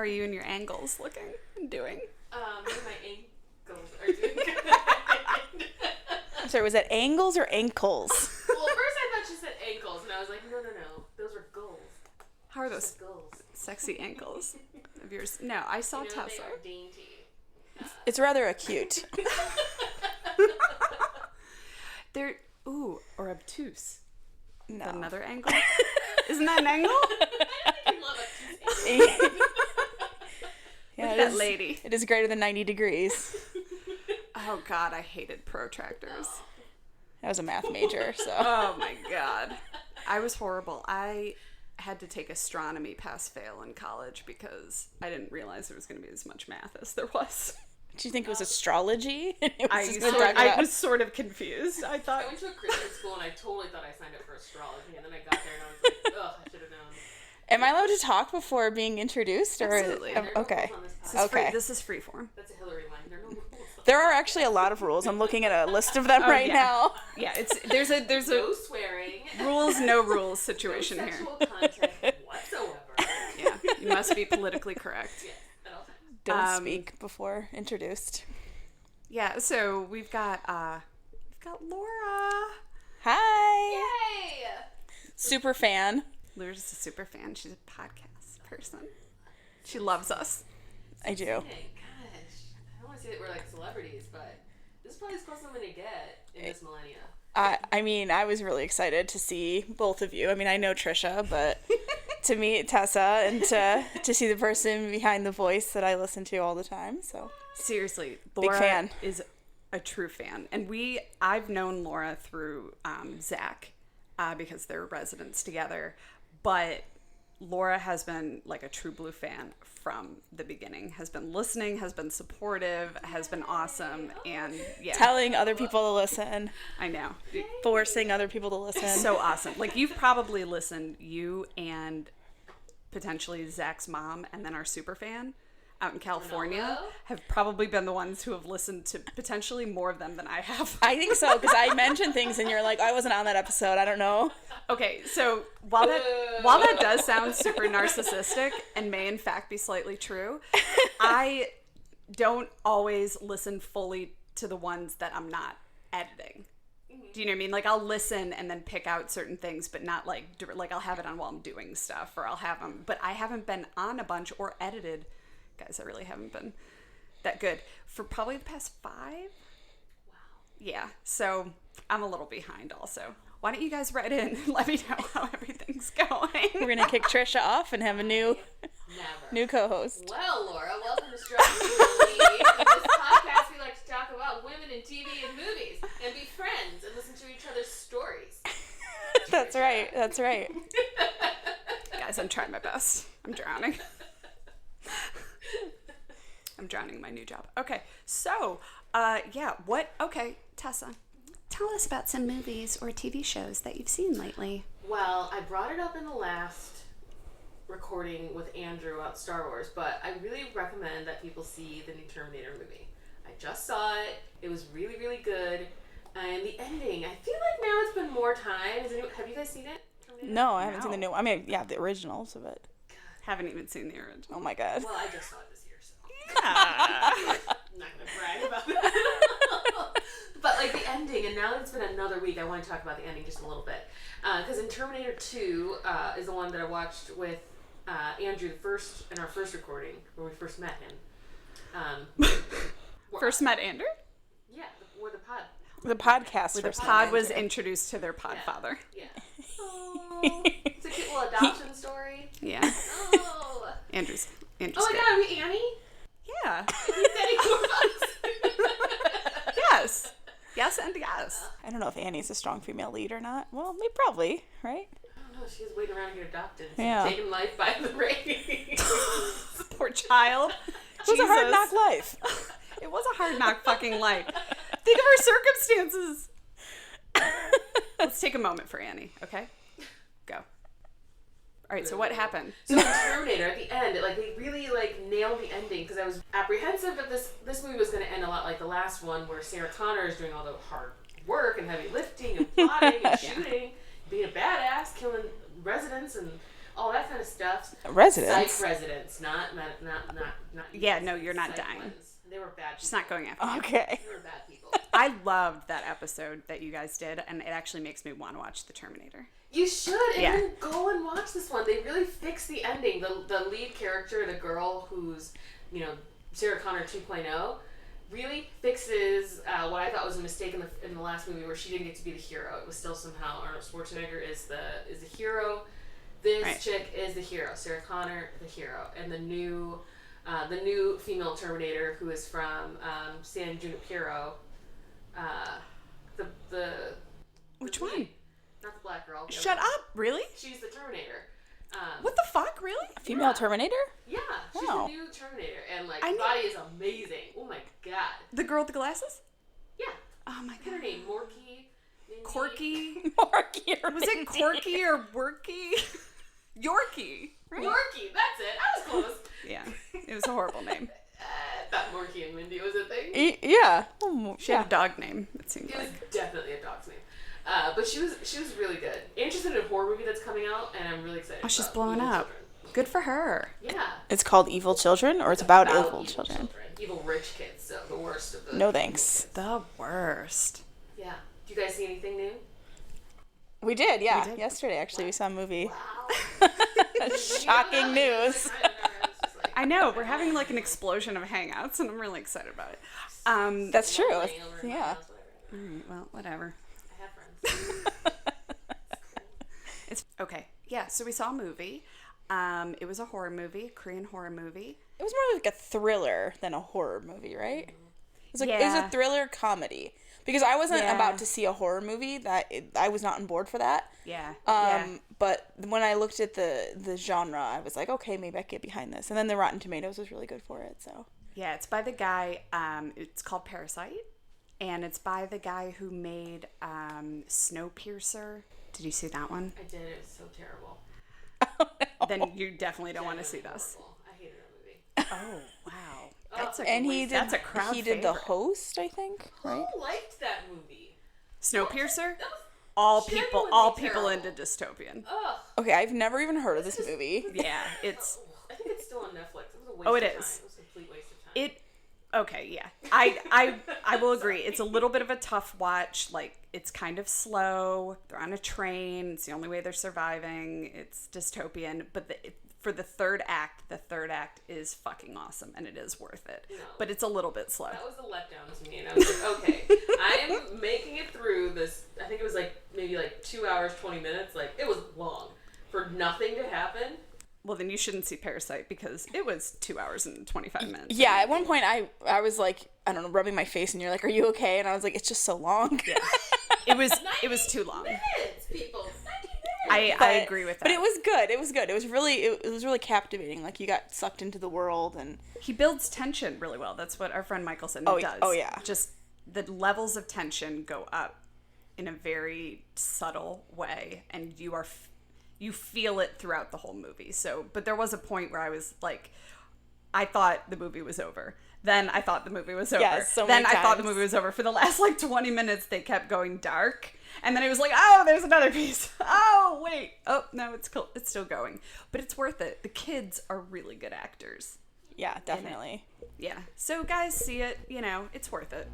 are you and your angles looking and doing? My ankles are doing good. I'm sorry, was that angles or ankles? Well, at first I thought she said ankles, and I was like, no. Those are gulls. How are those Gulls. sexy ankles of yours? No, I saw Tessa. They are dainty. It's rather acute. They're, or obtuse. No. Another angle? Isn't that an angle? I don't think you love obtuse. Look at that lady. It is greater than 90 degrees. Oh, God, I hated protractors. I was a math major, so. Oh, my God. I was horrible. I had to take astronomy pass-fail in college because I didn't realize there was going to be as much math as there was. Do you think it was astrology? I was sort of confused. I thought... I went to a Christian school and I totally thought I signed up for astrology, and then I got there and I was like, ugh, I should have known. Am I allowed to talk before being introduced? Or Absolutely. Okay. This is freeform. That's a Hillary line. There are no rules. There are actually a lot of rules. I'm looking at a list of them now. Yeah, there's a No swearing. rules, no rules situation no here. sexual contact whatsoever. Yeah, you must be politically correct. Yes, at all times. Don't speak before introduced. Yeah, so we've got Laura. Hi. Yay! Super fan. Laura's a super fan. She's a podcast person. She loves us. I do. Gosh, I don't want to say that we're like celebrities, but this is probably as close as I'm going to get in this millennia. I mean, I was really excited to see both of you. I mean, I know Tricia, but to meet Tessa and to see the person behind the voice that I listen to all the time. So Seriously, Big Laura fan. is a true fan. And I've known Laura through Zach because they're residents together. But Laura has been like a true blue fan from the beginning, has been listening, has been supportive, has been awesome, and yeah. telling other people to listen, I know. forcing other people to listen. So awesome. Like, you've probably listened, you and potentially Zach's mom, and then our super fan out in California have probably been the ones who have listened to potentially more of them than I have. I think so, because I mentioned things and you're like, I wasn't on that episode, I don't know. Okay, so while that does sound super narcissistic and may in fact be slightly true, I don't always listen fully to the ones that I'm not editing. Do you know what I mean? Like, I'll listen and then pick out certain things, but not like I'll have it on while I'm doing stuff, or I'll have them. But I haven't been on a bunch or edited. Guys, I really haven't been that good for probably the past 5. Wow. Yeah, so I'm a little behind also. Why don't you guys write in and let me know how everything's going? We're going to kick Tricia off and have a new co-host. Well, Laura, welcome to Struggling to Believe. In this podcast, we like to talk about women in TV and movies and be friends and listen to each other's stories. That's right. Guys, I'm trying my best. I'm drowning. I'm drowning in my new job. Okay, so, Tessa, tell us about some movies or TV shows that you've seen lately. Well, I brought it up in the last recording with Andrew about Star Wars, but I really recommend that people see the new Terminator movie. I just saw it. It was really, really good. And the ending, I feel like now it's been more time. Have you guys seen it? Terminator? No, I haven't seen the new one. I mean, yeah, the originals of it. Haven't even seen the original. Oh my god. Well, I just saw it this year, so. Yeah. I'm not going to brag about it. But, like, the ending, and now that it's been another week, I want to talk about the ending just a little bit. Because in Terminator 2 is the one that I watched with Andrew in our first recording, where we first met him. First met Andrew? Yeah, where the pod. The podcast. Where the pod was introduced to their podfather. Yeah. Oh, it's a cute little adoption story. Yeah. Oh. Andrew's Oh my god, are we Annie? Yeah. He said he was. Yes. Yes and yes. I don't know if Annie's a strong female lead or not. Well, maybe probably, right? I don't know, she was waiting around to get adopted. Yeah. Taken life by the reins. Poor child. It was a hard knock life. It was a hard knock fucking life. Think of her circumstances. Let's take a moment for Annie, okay? Go. All right, so what happened? So in Terminator, at the end, they really nailed the ending, because I was apprehensive that this movie was going to end a lot like the last one, where Sarah Connor is doing all the hard work and heavy lifting and plotting and shooting, being a badass, killing residents and all that kind of stuff. Residents. Psych residents, not. Yeah, no, you're not psych dying. ones. They were bad. She's not going after you. Okay. They were bad people. I loved that episode that you guys did, and it actually makes me want to watch The Terminator. You should, and Yeah. then go and watch this one. They really fixed the ending. The lead character, the girl who's, Sarah Connor 2.0, really fixes what I thought was a mistake in the last movie where she didn't get to be the hero. It was still somehow Arnold Schwarzenegger is the hero. This Right. chick is the hero. Sarah Connor, the hero, and the new female Terminator who is from San Junipero. The Which lead. one? Not the black girl. the Shut other one. up! Really? She's the Terminator. What the fuck? Really? Female Terminator? Yeah, she's Oh. the new Terminator, and I the know- body is amazing. Oh my god. The girl with the glasses? Yeah. Oh my What's her god. name? Morky. Mindy? Corky? Morky or Was it Corky or Worky? Yorkie. Right? Morky. That's it. I was close. Yeah. It was a horrible name. I thought Morky and Mindy was a thing. Yeah. She had a dog name, it seemed It was like. definitely a dog's name. But she was really good. Interested in a horror movie that's coming out, and I'm really excited. Oh, she's about blowing Evil up. Children. Good for her. Yeah. It's called Evil Children, or it's about evil children? Evil rich kids, so the worst of the. No thanks. The worst. Yeah. Do you guys see anything new? We did, yeah. We did. Yesterday, actually, we saw a movie. Wow. Shocking news. I know. We're having like an explosion of hangouts, and I'm really excited about it. That's true. Yeah. All right, well, whatever. I have friends. It's okay. Yeah, so we saw a movie. It was a horror movie, Korean horror movie. It was more like a thriller than a horror movie, right? It was like it was Yeah. a thriller comedy. Because I wasn't Yeah. about to see a horror movie, I was not on board for that. Yeah. But when I looked at the genre, I was like, okay, maybe I can get behind this. And then the Rotten Tomatoes was really good for it, so. Yeah, it's by the guy, it's called Parasite, and it's by the guy who made Snowpiercer. Did you see that one? I did. It was so terrible. Then you definitely don't want to see this. Horrible. I hated that movie. Oh, wow. That's a, And that's a crowd he did the favorite. host, I think, right? Who liked that movie? Snowpiercer? That was All genuinely people into terrible. dystopian. ugh. Okay, I've never even heard of this movie. Yeah, it's... I think it's still on Netflix. It was a waste Oh, of it time. is. It was a complete waste of time. It okay, yeah. I will agree. It's a little bit of a tough watch. Like, it's kind of slow. They're on a train. It's the only way they're surviving. It's dystopian. But for the third act is fucking awesome, and it is worth it. No. But it's a little bit slow. That was a letdown to me, and I was like, okay, I am making it through this. I think it was maybe 2 hours, 20 minutes. Like, it was long for nothing to happen. Well, then you shouldn't see Parasite because it was 2 hours and 25 minutes. Yeah, at one point I was like, I don't know, rubbing my face, and you're like, are you okay? And I was like, it's just so long. Yeah. It was too long. Minutes, people. 90 minutes. I agree with that. But it was good. It was good. It was really captivating. Like, you got sucked into the world, and He builds tension really well. That's what our friend Michelson does. Oh, yeah. Just the levels of tension go up in a very subtle way, and you feel it throughout the whole movie. So, but there was a point where I was like, I thought the movie was over. Then I thought the movie was over. Yes, so then many I thought the times. movie was over. For the last 20 minutes, they kept going dark. And then it was like, oh, there's another piece. Oh, wait. Oh, no, it's cool. It's still going. But it's worth it. The kids are really good actors. yeah, definitely. Yeah. So guys, see it. It's worth it.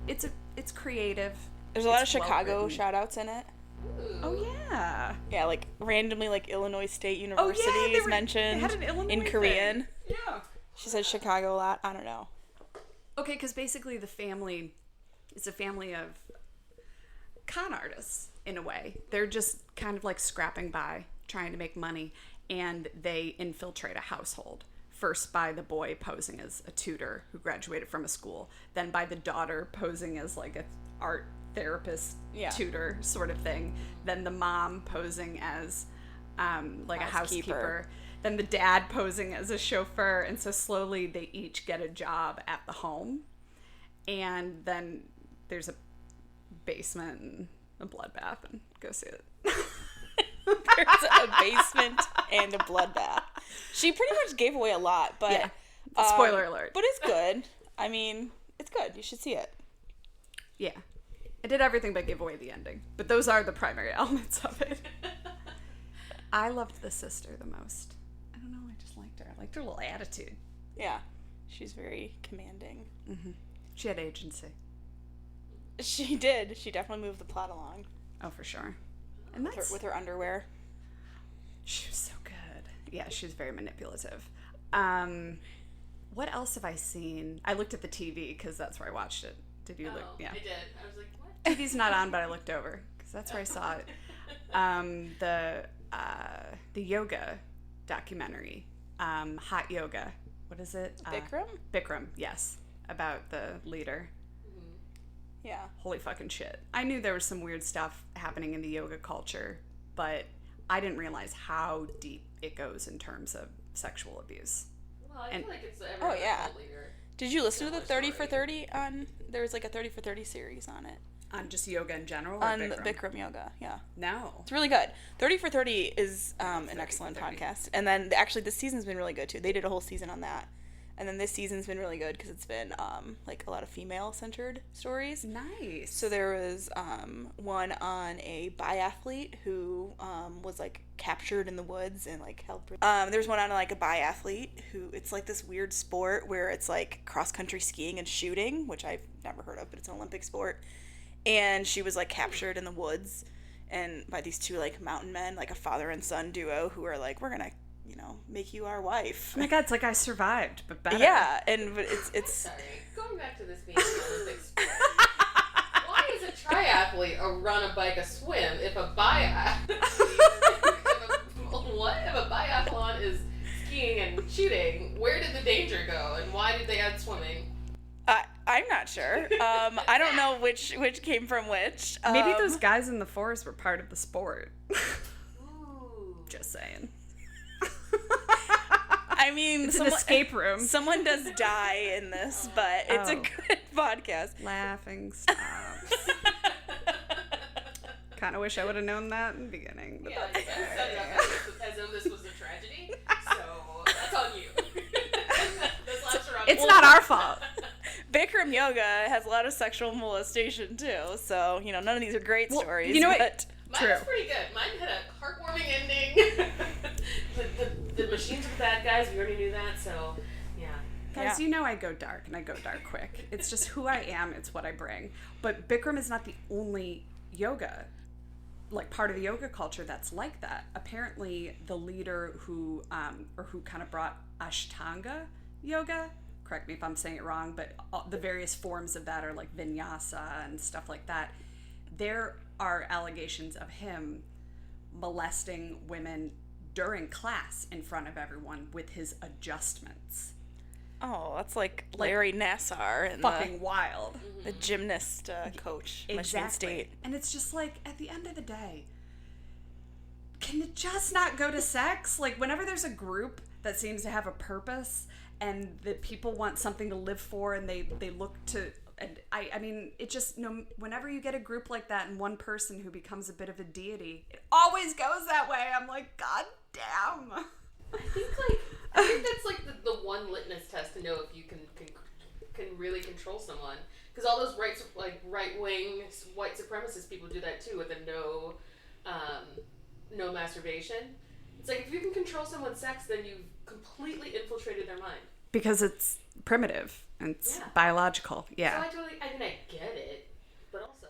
It's creative. There's a lot of It's Chicago well-written. shout outs in it. Oh yeah. Yeah, like randomly, like Illinois State Oh University yeah. is mentioned They had an Illinois in Korean. thing. Yeah. She said Chicago a lot. I don't know. Okay, because basically the family is a family of con artists in a way. They're just kind of like scrapping by, trying to make money, and they infiltrate a household. First by the boy posing as a tutor who graduated from a school, then by the daughter posing as like a art therapist tutor sort of thing, then the mom posing as like a housekeeper, then the dad posing as a chauffeur, and so slowly they each get a job at the home, and then there's a basement and a bloodbath, and go see it. There's a basement and a bloodbath. She pretty much gave away a lot, but Yeah. Spoiler alert. But it's good. I mean, it's good. You should see it. Yeah. I did everything but give away the ending. But those are the primary elements of it. I loved the sister the most. liked her. I liked her little attitude. Yeah. She's very commanding. Mm-hmm. She had agency. She did. She definitely moved the plot along. Oh, for sure. And that's... with her underwear. She was so good. Yeah, she was very manipulative. What else have I seen? I looked at the TV because that's where I watched it. Did you look? Yeah. I did. I was like, what? TV's not on, but I looked over because that's where I saw it. The yoga documentary, Hot Yoga. What is it? Bikram? Bikram, yes. About the leader. Mm-hmm. Yeah. Holy fucking shit. I knew there was some weird stuff happening in the yoga culture, but I didn't realize how deep it goes in terms of sexual abuse. Well, I feel like it's every cult leader. Did you listen to the 30 for 30 on... There was like a 30 for 30 series on it. On just yoga in general? Or On Bikram? Bikram yoga, yeah. No. It's really good. 30 for 30 is an excellent podcast. And then actually this season's been really good too. They did a whole season on that. And then this season's been really good because it's been like a lot of female-centered stories. Nice. So there was one on a biathlete who was like captured in the woods and like held. There's one on like a biathlete who it's like this weird sport where it's like cross-country skiing and shooting, which I've never heard of, but it's an Olympic sport. And she was like captured in the woods and by these two like mountain men, like a father and son duo who are like, we're gonna, you know, make you our wife. Oh my god, it's like I survived, but better. Yeah, and but it's Sorry, going back to this being an Olympic sport. Why is a triathlete a run, a bike, a swim if a biathlon is skiing and shooting? Where did the danger go, and why did they add swimming? I'm not sure. I don't know which came from which. Maybe those guys in the forest were part of the sport. Ooh. Just saying. I mean, It's an escape room. Someone does die in this, but it's a good podcast. Laughing stops. Kind of wish I would have known that in the beginning. But Yeah, you that's set it up as though this was a tragedy, so that's on you. Those laughs are on It's you. not our fault. Bikram yoga has a lot of sexual molestation too, so you know none of these are great stories. You know what? But Mine was pretty good. Mine had a heartwarming ending. the machines are the bad guys. We already knew that, so yeah. Guys, you know I go dark, and I go dark quick. It's just who I am. It's what I bring. But Bikram is not the only yoga, like part of the yoga culture that's like that. Apparently, the leader who kind of brought Ashtanga yoga, correct me if I'm saying it wrong, but the various forms of that are like vinyasa and stuff like that. There are allegations of him molesting women during class in front of everyone with his adjustments. oh, that's like Larry Nassar and Fucking wild. the gymnast coach, Michigan State. And it's just like, at the end of the day, can it just not go to sex? Like, whenever there's a group that seems to have a purpose and the people want something to live for and they look to... And I mean, it just, whenever you get a group like that and one person who becomes a bit of a deity, it always goes that way. I'm like, God damn. I think that's like the one litmus test to know if you can really control someone. Because all those right-wing white supremacist people do that too with a no masturbation. It's like if you can control someone's sex, then you've completely infiltrated their mind. Because it's primitive and it's biological. Yeah. So I get it, but also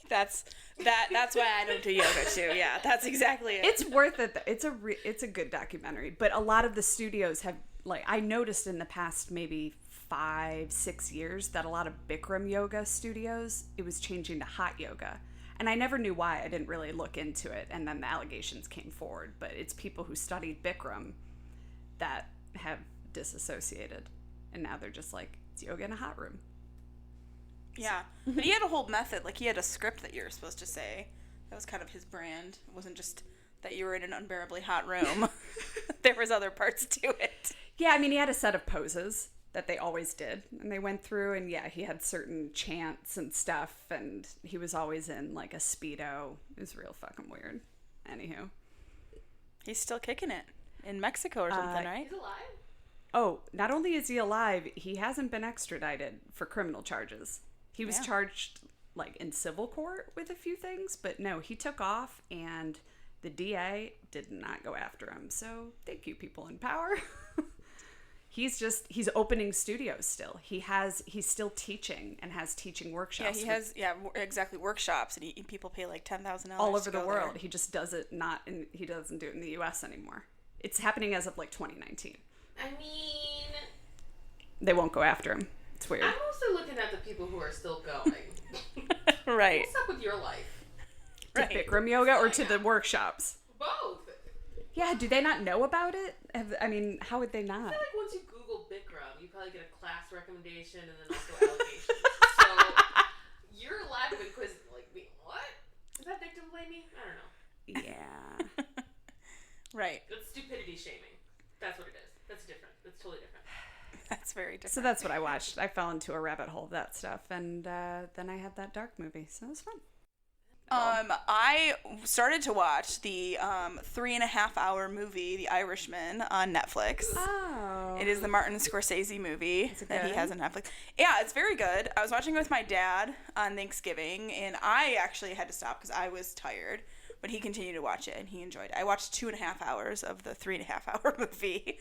that's why I don't do yoga. That's why I don't do yoga too. Yeah, that's exactly it. It's worth it. It's a good documentary, but a lot of the studios have, like, I noticed in the past maybe 5-6 years that a lot of Bikram yoga studios, it was changing to hot yoga. And I never knew why. I didn't really look into it. And then the allegations came forward. But it's people who studied Bikram that have disassociated. And now they're just like, it's yoga in a hot room. Yeah. But he had a whole method. Like, he had a script that you were supposed to say. That was kind of his brand. It wasn't just that you were in an unbearably hot room. There was other parts to it. Yeah, I mean, he had a set of poses that they always did. And they went through, and yeah, he had certain chants and stuff, and he was always in, like, a Speedo. It was real fucking weird. Anywho. He's still kicking it. In Mexico or something, right? He's alive? Oh, not only is he alive, he hasn't been extradited for criminal charges. He was charged like in civil court with a few things, but no, he took off and the DA did not go after him. So thank you, people in power. He's opening studios still. He's still teaching and has teaching workshops. Exactly, workshops, and people pay like $10,000 all over the world. There. He just does it he doesn't do it in the US anymore. It's happening as of like 2019. I mean, they won't go after him. It's weird. I'm also looking at the people who are still going. Right. What's up with your life? To Bikram yoga or to the workshops? Both. Yeah, do they not know about it? How would they not? I feel like once you Google Bikram, you probably get a class recommendation and then also allegations. So you're alive and quizzing. Like, wait, what? Is that victim blaming? I don't know. Yeah. Right. It's stupidity shaming. That's what it is. That's different. That's totally different. That's very different. So that's what I watched. I fell into a rabbit hole of that stuff, and then I had that dark movie, so it was fun. I started to watch the 3.5-hour movie, The Irishman, on Netflix. Oh. It is the Martin Scorsese movie that he has on Netflix. Yeah, it's very good. I was watching it with my dad on Thanksgiving, and I actually had to stop because I was tired. But he continued to watch it, and he enjoyed it. I watched 2.5 hours of the 3.5-hour movie.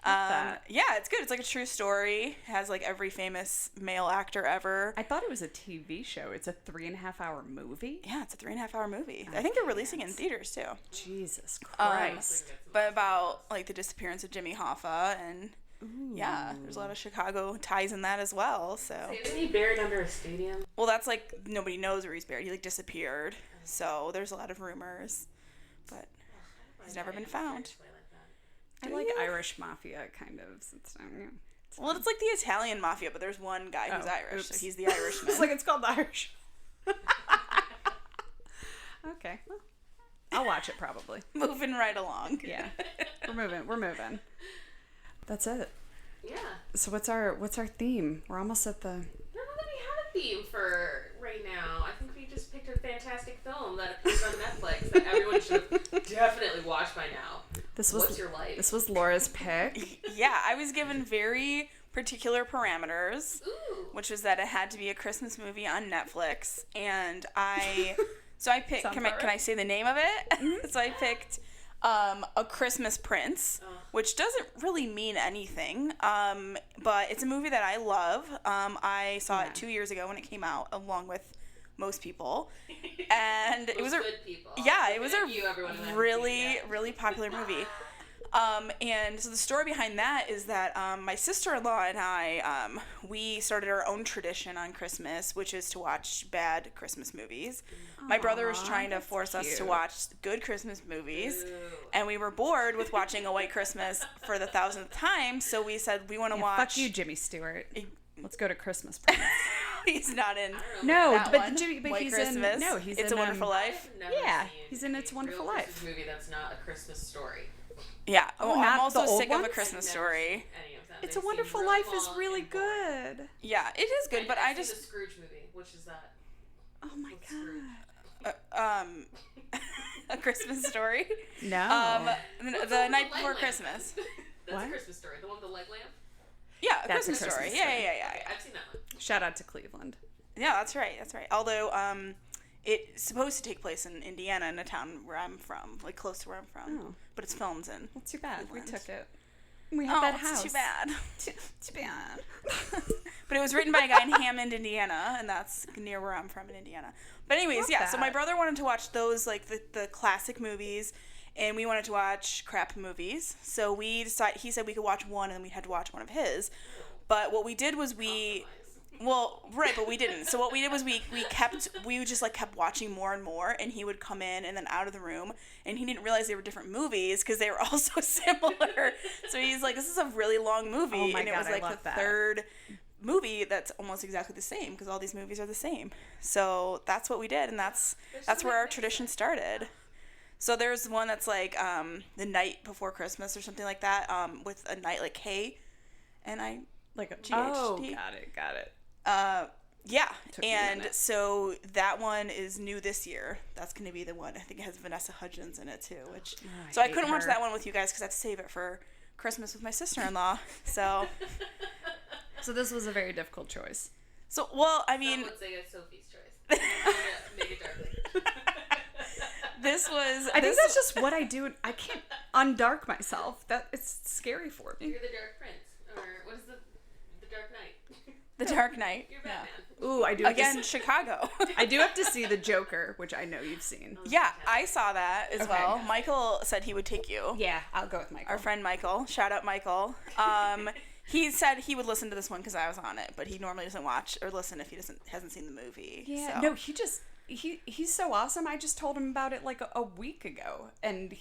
Yeah, it's good. It's like a true story. It has like every famous male actor ever. I thought it was a TV show. It's a 3.5-hour movie. Yeah, it's a 3.5-hour movie. I think they're releasing it in theaters too. Jesus Christ! But about like the disappearance of Jimmy Hoffa, and yeah, there's a lot of Chicago ties in that as well. So isn't he buried under a stadium? Well, that's like nobody knows where he's buried. He like disappeared. So there's a lot of rumors, but he's never been found. I like Irish mafia, kind of. Well, it's like the Italian mafia, but there's one guy who's Irish, so he's the Irishman. It's like it's called the Irish. Okay, well, I'll watch it probably. Moving right along. Yeah, we're moving. That's it. Yeah. So what's our theme? We're almost at the. I don't know that we have a theme for right now. I think we just picked a fantastic film that appears on Netflix that everyone should definitely watch by now. What's your life? This was Laura's pick. Yeah, I was given very particular parameters, which was that it had to be a Christmas movie on Netflix, and I picked. Can I say the name of it? Mm-hmm. So I picked A Christmas Prince, which doesn't really mean anything, but it's a movie that I love. I saw it 2 years ago when it came out, along with most people, and it was a good people. Yeah, it was a really popular movie. And so the story behind that is that my sister-in-law and I, we started our own tradition on Christmas, which is to watch bad Christmas movies. My brother was trying to force us to watch good Christmas movies, and we were bored with watching A White Christmas for the 1,000th time, so we said we want to watch... Fuck you, Jimmy Stewart. Let's go to Christmas Prince. He's not in. No, but White he's Christmas. in. No, he's It's in a Wonderful Life. Yeah, he's in It's a Wonderful real Life. Christmas movie that's not a Christmas story. Yeah. I'm also the old sick of A ones? Christmas Story. It's a Wonderful Life is really good. Yeah, it is good, but I the just. Scrooge movie, which is that? Oh my god. A Christmas Story. No. The Night Before Christmas. That's What? a Christmas Story. The one with the leg lamp. Yeah, That's Christmas a Christmas Story. Story. Yeah. Okay, I've seen that one. Shout out to Cleveland. Yeah, that's right. Although, it's supposed to take place in Indiana, in a town where I'm from, like close to where I'm from. Oh. But it's filmed in. Well, too bad. Cleveland. We took it. We had that house. Too bad. Too bad. But it was written by a guy in Hammond, Indiana, and that's near where I'm from in Indiana. But anyways, Love yeah, that. so my brother wanted to watch those, like the classic movies, and we wanted to watch crap movies. So he said we could watch one, and then we had to watch one of his. But what we did was but we didn't. So what we did was we just like kept watching more and more, and he would come in and then out of the room, and he didn't realize they were different movies because they were all so similar. So he's like, this is a really long movie. Oh my and it God, was like I love that. third movie that's almost exactly the same because all these movies are the same. So that's what we did, and that's where our tradition started. So there's one that's like The Night Before Christmas or something like that, with a night like K, and I Like a GHT. Got it. Yeah, Took me a and minute. so that one is new this year. That's going to be the one. I think it has Vanessa Hudgens in it too. So I couldn't watch that one with you guys because I had to save it for Christmas with my sister-in-law. So So this was a very difficult choice. well, I mean, Some would say it's Sophie's choice. Make it dark. I think that's just what I do. I can't undark myself. It's scary for me. You're the Dark Prince, or what is the Dark Knight? The Dark Knight. You're Batman. Ooh, I do. Again, Chicago. I do have to see The Joker, which I know you've seen. Yeah, I saw that as Okay. well. Michael said he would take you. Yeah, I'll go with Michael. Our friend Michael. Shout out Michael. He said he would listen to this one because I was on it, but he normally doesn't watch or listen if he hasn't seen the movie. Yeah, so. no, he's so awesome. I just told him about it like a week ago, and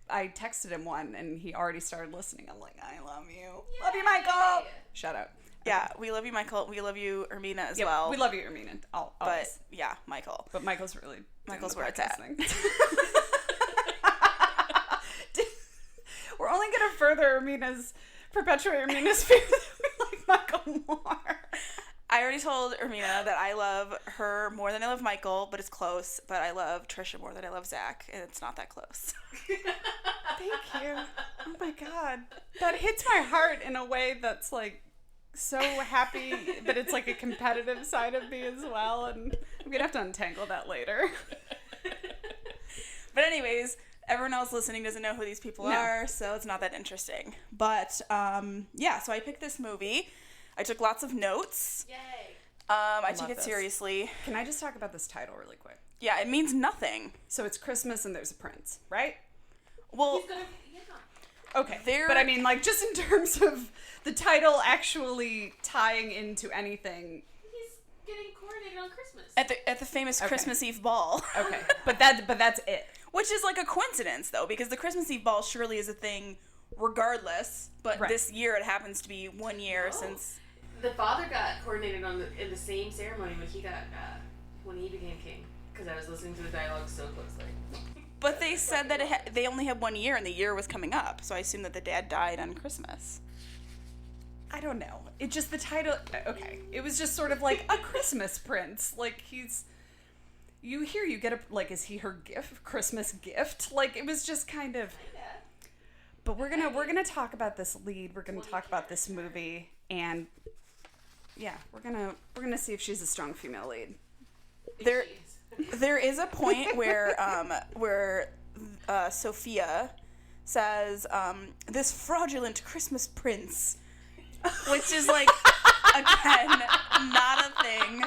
I texted him one, and he already started listening. I'm like, I love you. Yay! Love you, Michael. Shout out. Yeah, we love you, Michael. We love you, Ermina, as Yeah, well. we love you, Ermina. But Always. yeah, Michael. But Michael's really Michael's doing where the it's at. podcast thing. We're only gonna further perpetuate Ermina's fear that we like Michael more. I already told Ermina that I love her more than I love Michael, but it's close. But I love Tricia more than I love Zach, and it's not that close. Thank you. Oh my god, that hits my heart in a way that's like so happy that it's like a competitive side of me as well, and I'm gonna have to untangle that later. But anyways, everyone else listening doesn't know who these people are, so it's not that interesting. But yeah, so I picked this movie. I took lots of notes. Yay! I took love it this. seriously. Can I just talk about this title really quick? Yeah, it means nothing. So it's Christmas and there's a prince, right? Well, He's gonna, Okay, There- but I mean, like, just in terms of the title actually tying into anything. he's getting coronated on Christmas. at the famous Christmas Eve ball. Okay, but that's it. Which is like a coincidence, though, because the Christmas Eve ball surely is a thing regardless, but Right. this year it happens to be 1 year Oh. since... The father got coronated in the same ceremony when he became king. Because I was listening to the dialogue so closely. But they said that they only had 1 year, and the year was coming up, so I assume that the dad died on Christmas. I don't know. It just, the title, okay. It was just sort of like a Christmas prince. Like, you get a, like, is he her Christmas gift? Like, it was just kind of, but we're gonna talk about this lead. We're gonna talk about this movie, and yeah, we're gonna see if she's a strong female lead. There is a point where Sophia says, this fraudulent Christmas prince, which is like, again, not a thing,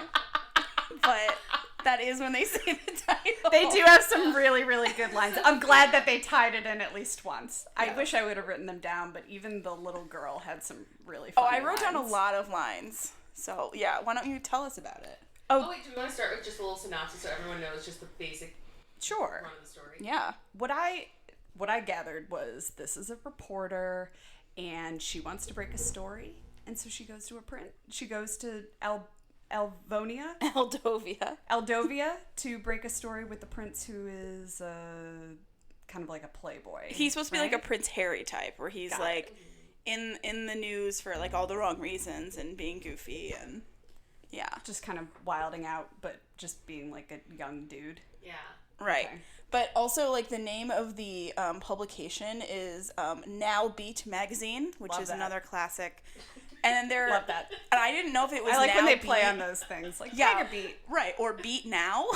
but that is when they say the title. They do have some really, really good lines. I'm glad that they tied it in at least once. I wish I would have written them down, but even the little girl had some really funny I wrote down a lines. lot of lines. So, yeah, why don't you tell us about it? Oh, wait, do we want to start with just a little synopsis so everyone knows just the basic Sure. run of the story? Yeah. What I gathered was this is a reporter, and she wants to break a story, and so she goes to She goes to Alvonia, Aldovia, to break a story with the prince, who is kind of like a playboy. He's supposed to be right? like a Prince Harry type, where he's Got like in the news for like all the wrong reasons and being goofy and yeah. Just kind of wilding out, but just being like a young dude. Yeah. Right. Okay. But also, like, the name of the publication is Now Beat Magazine, which Love is that. another classic. And they're... Love that. And I didn't know if it was I like Now when they Beat. play on those things, like Yeah, Tiger Beat. right, or Beat Now,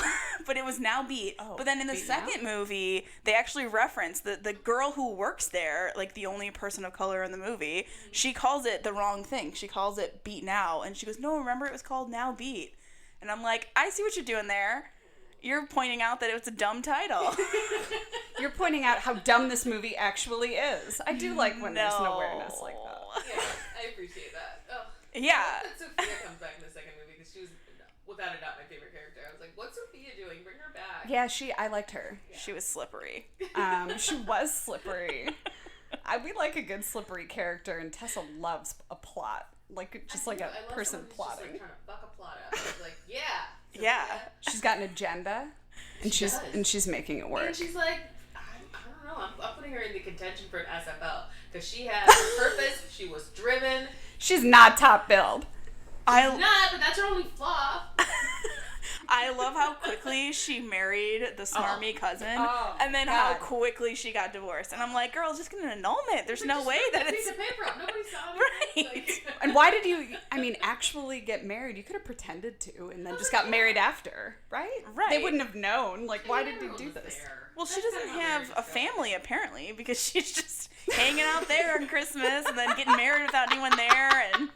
but it was Now Beat. Oh, but then in the Beat second movie, they actually reference the girl who works there, like the only person of color in the movie, she calls it the wrong thing. She calls it Beat Now, and she goes, no, remember it was called Now Beat. And I'm like, I see what you're doing there. You're pointing out that it was a dumb title. You're pointing out how dumb this movie actually is. I do like when there's an awareness like that. Yeah, I appreciate that. Oh. Yeah. I love that Sophia comes back in the second movie because she was, without a doubt, my favorite character. I was like, what's Sophia doing? Bring her back. Yeah, I liked her. She was slippery. She was slippery. We like a good slippery character, and Tessa loves a plot. Like, just like a person plotting. Just, like, trying to fuck a plot up. I was like, yeah. Sophia. Yeah. She's got an agenda, and she's making it work. And she's like, I don't know. I'm putting her in the contention for an SFL because she had a purpose. She was driven. She's not top billed. Not, but that's her only flaw. I love how quickly she married the smarmy cousin, and then how God. quickly she got divorced. And I'm like, girl, just get an annulment. There's no way that Piece it's of paper up. Nobody saw me. right. Like, And And why did you, actually get married? You could have pretended to and then just got married after, right? Right. They wouldn't have known. Like, why did you do this? Well, she doesn't have a family, apparently, because she's just hanging out there on Christmas and then getting married without anyone there, and,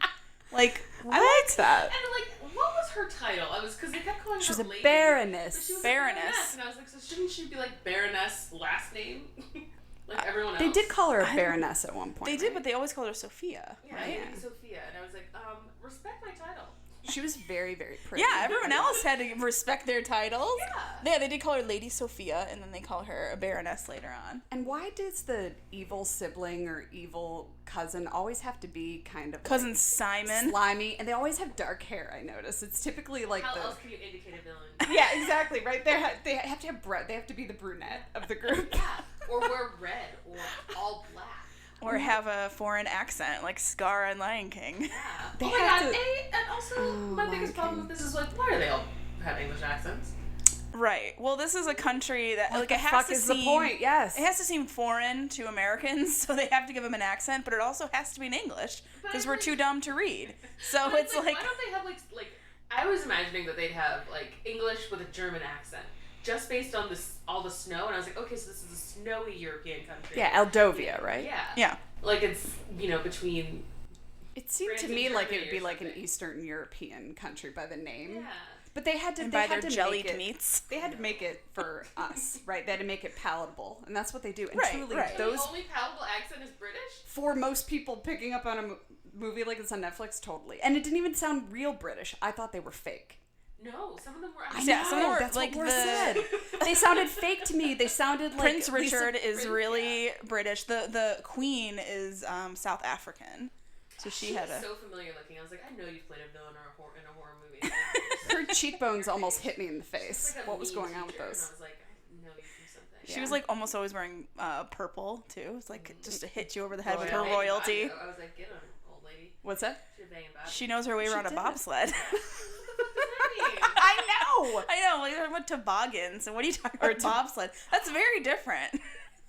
like, what? I like that. And, like, what was her title? Because they kept calling her She was a lady, baroness. but she was Baroness. A baroness. And I was like, so shouldn't she be, like, Baroness last name? Like everyone else. They did call her a baroness at one point. They did, but they always called her Sophia, Yeah, right? Lady Sophia. And I was like, respect my title. She was very, very pretty. Yeah, everyone else had to respect their titles. Yeah. Yeah, they did call her Lady Sophia, and then they call her a Baroness later on. And why does the evil sibling or evil cousin always have to be kind of Cousin like Simon. slimy? And they always have dark hair, I notice. It's typically like How the... else can you indicate a villain? Yeah, exactly, right? They have to have they have to be the brunette of the group. Yeah. Or wear red or all black. Or have a foreign accent, like Scar and Lion King. Yeah. They oh my have god. to- And also, my biggest problem with this is like, why do they all have English accents? Right. Well, this is a country that, What like, the it has fuck to is seem... the point? Yes. It has to seem foreign to Americans, so they have to give them an accent, but it also has to be in English, because we're too dumb to read. So But it's like... why don't they have like I was imagining that they'd have like English with a German accent, just based on all the snow, and I was like, okay, so this is a snowy European country. Yeah, Eldovia, right? Yeah. Yeah. Like it's between. It seemed France to and me like Germany it would be or like an something. Eastern European country by the name. Yeah. But they had to And they by had their to jellied make it, meats. They had to make it for us, right? They had to make it palatable, and that's what they do. And Right, truly, right. So those the only palatable accent is British. for most people picking up on a movie like this on Netflix, totally. And it didn't even sound real British. I thought they were fake. No, some of them were. Yeah, some of them were, that's like, what Laura the- said. They sounded fake to me. They sounded like Prince Lisa- Richard is Prince, really British. The Queen is South African. So she had was a... so familiar looking. I was like, I know you've played a villain or in a horror movie. Her cheekbones almost hit me in the face. It's like a What was mean going on with teacher, those? And I was like, I know you from something. She was, like, almost always wearing purple, too. It's like just to hit you over the head with her Banging royalty. body, though. I was like, get on, old lady. What's that? She's banging body. She knows her way around a did. bobsled. What the fuck does that mean? I know. I know, like, what toboggans, and what are you talking about, bobsled? That's very different.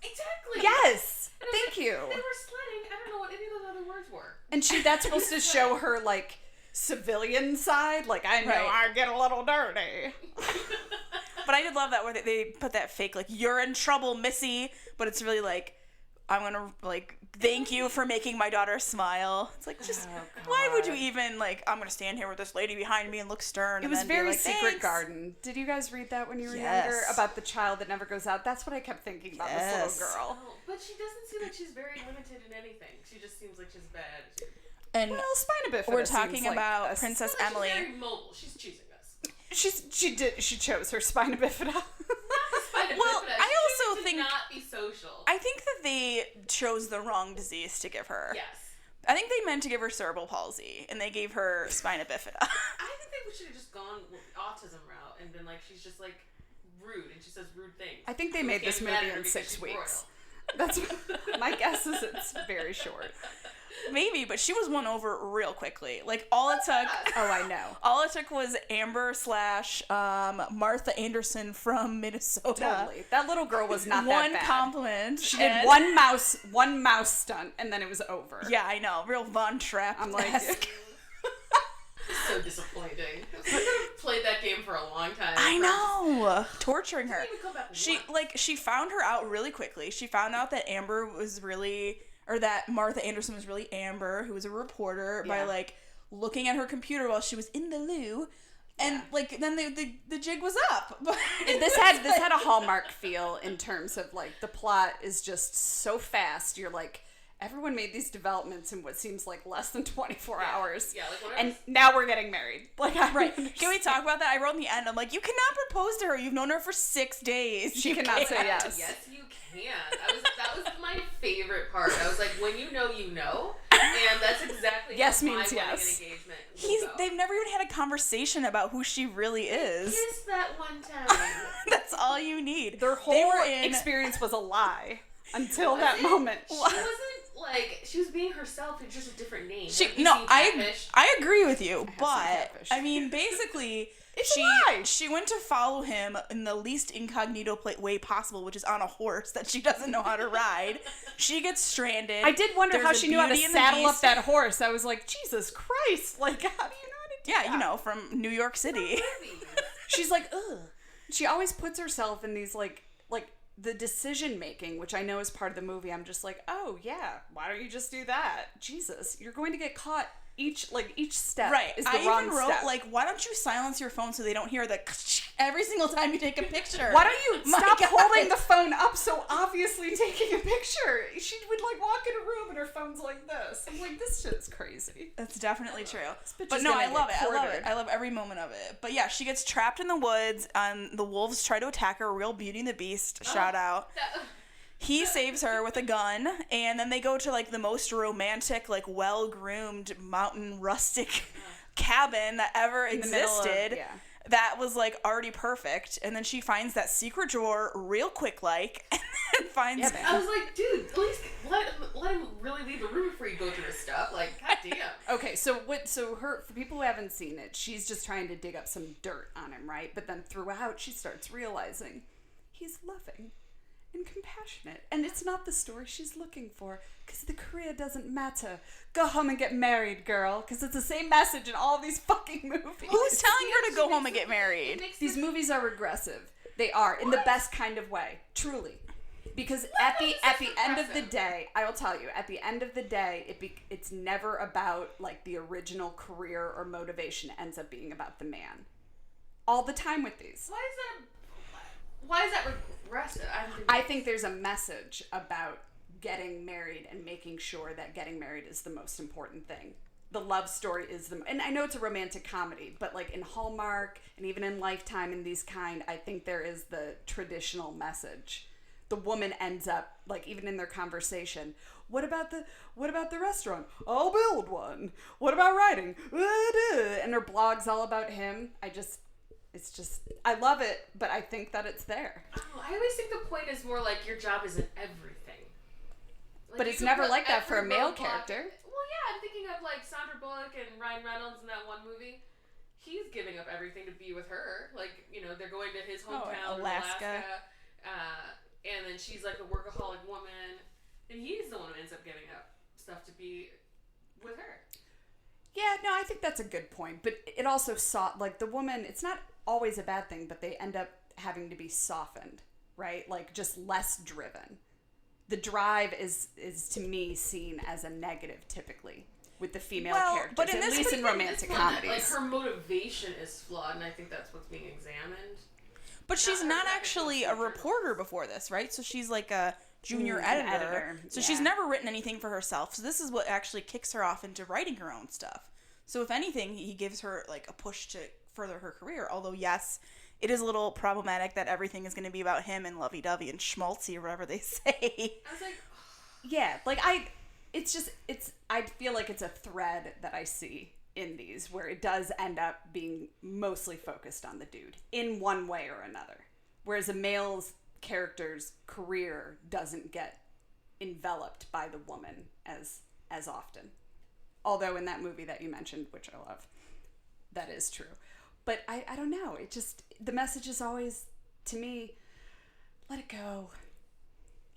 Exactly. Yes. And I was Thank like, you. They were sledding. I don't know what any of those other words were. And that's supposed to show her like civilian side. Like I know Right. I get a little dirty. But I did love that where they put that fake, like, you're in trouble, Missy, but it's really like, I'm gonna, like, thank you for making my daughter smile. It's like, just, why would you even, like, I'm gonna stand here with this lady behind me and look stern. It and was then be very like, Secret "Thanks." Garden. Did you guys read that when you were Yes. younger about the child that never goes out? That's what I kept thinking about Yes. this little girl. Oh, but she doesn't seem like she's very limited in anything. She just seems like she's bad. And Well, Spina Bifida we're seems talking like about a- Princess She's Emily. very mobile. She's choosing us. She chose her Spina Bifida. Well, I also think- not be social. I think that they chose the wrong disease to give her. Yes. I think they meant to give her cerebral palsy, and they gave her spina bifida. I think they should have just gone with the autism route and been like, she's just like rude and she says rude things. I think they So we made can't this be mad movie at her in because 6 she's weeks. royal. That's my guess is it's very short. Maybe, but she was won over real quickly. Like, all it took... Oh, I know. All it took was Amber / Martha Anderson from Minnesota. Totally. That little girl was not One that bad. compliment. She did and- one mouse stunt, and then it was over. Yeah, I know. Real Von Trapp. I'm like, So disappointing. I could have played that game for a long time. I know. Torturing her. Didn't even come back once. She found her out really quickly. She found out that Amber was really, or that Martha Anderson was really Amber, who was a reporter, by, Yeah. like, looking at her computer while she was in the loo. And, like, then the jig was up. this had a Hallmark feel in terms of like the plot is just so fast. You're like, everyone made these developments in what seems like less than 24 hours. Yeah, like whatever. And now we're getting married. Like, Right. Can we talk about that? I wrote in the end, I'm like, you cannot propose to her. You've known her for 6 days. She You cannot say can't. yes. Yes, you can. That was my favorite part. I was like, when you know, and that's exactly Yes how my means wedding yes. and engagement will go. They've never even had a conversation about who she really is. Kissed that one time. That's all you need. Their They whole were in- experience was a lie until that moment. She wasn't like, she was being herself, it's just a different name. I agree with you, but I mean, basically, It's she went to follow him in the least incognito way possible, which is on a horse that she doesn't know how to ride. She gets stranded. I did wonder how she knew how to saddle up that horse. I was like, Jesus Christ, like, how do you know how to do that? Yeah, you know, from New York City. She's like, ugh. She always puts herself in these, like the decision making, which I know is part of the movie. I'm just like, oh yeah, why don't you just do that? Jesus, you're going to get caught. Each step is the wrong step. I even wrote, like, why don't you silence your phone so they don't hear the every single time you take a picture? Why don't you stop holding the phone up so obviously taking a picture? She would, like, walk in a room and her phone's like this. I'm like, this shit's crazy. That's definitely true. But no, I love it. I love every moment of it. But yeah, she gets trapped in the woods and the wolves try to attack her. Real Beauty and the Beast, shout out. He saves her with a gun, and then they go to, like, the most romantic, like, well-groomed mountain rustic cabin that ever existed. That was, like, already perfect. And then she finds that secret drawer real quick, like, and then finds... Yeah, I was like, dude, at least let him really leave the room before you go through his stuff. Like, goddamn. Okay, so for people who haven't seen it, she's just trying to dig up some dirt on him, right? But then throughout, she starts realizing he's loving and compassionate, and it's not the story she's looking for, because the career doesn't matter. Go home and get married, girl, because it's the same message in all these fucking movies. Who's telling her to go home and get married? These movies are regressive. They are, in the best kind of way, truly. Because at the end of the day, I will tell you, at the end of the day, it's never about, like, the original career or motivation. It ends up being about the man. All the time with these. Why is that regressive? I think there's a message about getting married and making sure that getting married is the most important thing. The love story is and I know it's a romantic comedy, but, like, in Hallmark and even in Lifetime and these kind, I think there is the traditional message. The woman ends up, like, even in their conversation, what about the restaurant? I'll build one. What about writing? And her blog's all about him. I love it, but I think that it's there. I always think the point is more like your job isn't everything. Like, but it's never like that for a male character. Well, yeah, I'm thinking of, like, Sandra Bullock and Ryan Reynolds in that one movie. He's giving up everything to be with her. Like, you know, they're going to his hometown, Alaska. And then she's, like, a workaholic woman. And he's the one who ends up giving up stuff to be with her. Yeah, no, I think that's a good point. But it also like, the woman, it's not always a bad thing, but they end up having to be softened, right? Like, just less driven. The drive is to me seen as a negative typically with the female characters, but at least in romantic comedies. Like, her motivation is flawed, and I think that's what's being examined. But she's not actually a reporter before this, right? So she's like a junior editor. So she's never written anything for herself. So this is what actually kicks her off into writing her own stuff. So if anything, he gives her, like, a push to further her career. Although, yes, it is a little problematic that everything is going to be about him and lovey-dovey and schmaltzy or whatever they say. I was like, yeah, like, I feel like it's a thread that I see in these where it does end up being mostly focused on the dude in one way or another. Whereas a male's character's career doesn't get enveloped by the woman as often. Although in that movie that you mentioned, which I love, that is true. But I don't know. It just, the message is always, to me, let it go.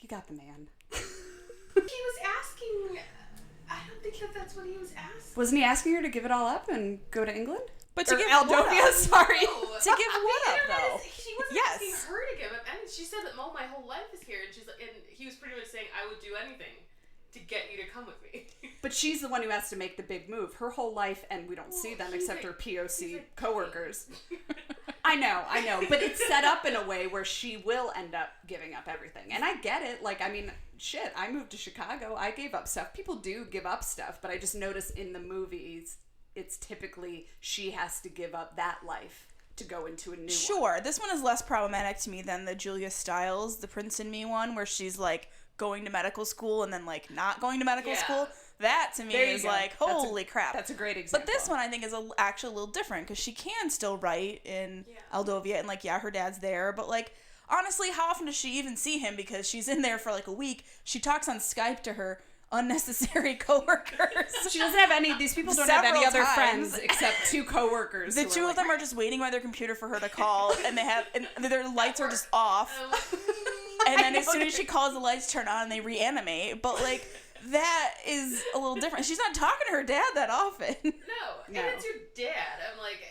You got the man. He was asking, I don't think that's what he was asking. Wasn't he asking her to give it all up and go to England? But to give Aldovia, sorry. No. To give what up, though? He wasn't asking her to give up. And she said that, oh, my whole life is here. And he was pretty much saying, I would do anything to get you to come with me. But she's the one who has to make the big move. Her whole life, and we don't see them except her POC coworkers. I know. But it's set up in a way where she will end up giving up everything. And I get it. Like, I mean, shit, I moved to Chicago. I gave up stuff. People do give up stuff. But I just notice in the movies, it's typically she has to give up that life to go into a new one. Sure. This one is less problematic to me than the Julia Stiles, the Prince and Me one, where she's, like, going to medical school and then, like, not going to medical school. That to me is like, holy crap. That's a great example. But this one I think is actually a little different because she can still write in Aldovia and, like, her dad's there, but, like, honestly, how often does she even see him? Because she's in there for, like, a week. She talks on Skype to her unnecessary coworkers. She doesn't have any. These people don't have any Several other times. friends except 2 coworkers. The two of them are just waiting by their computer for her to call, and their lights are just off. And then as soon as she calls, the lights turn on and they reanimate. But like that is a little different. She's not talking to her dad that often. No, and it's your dad. I'm like,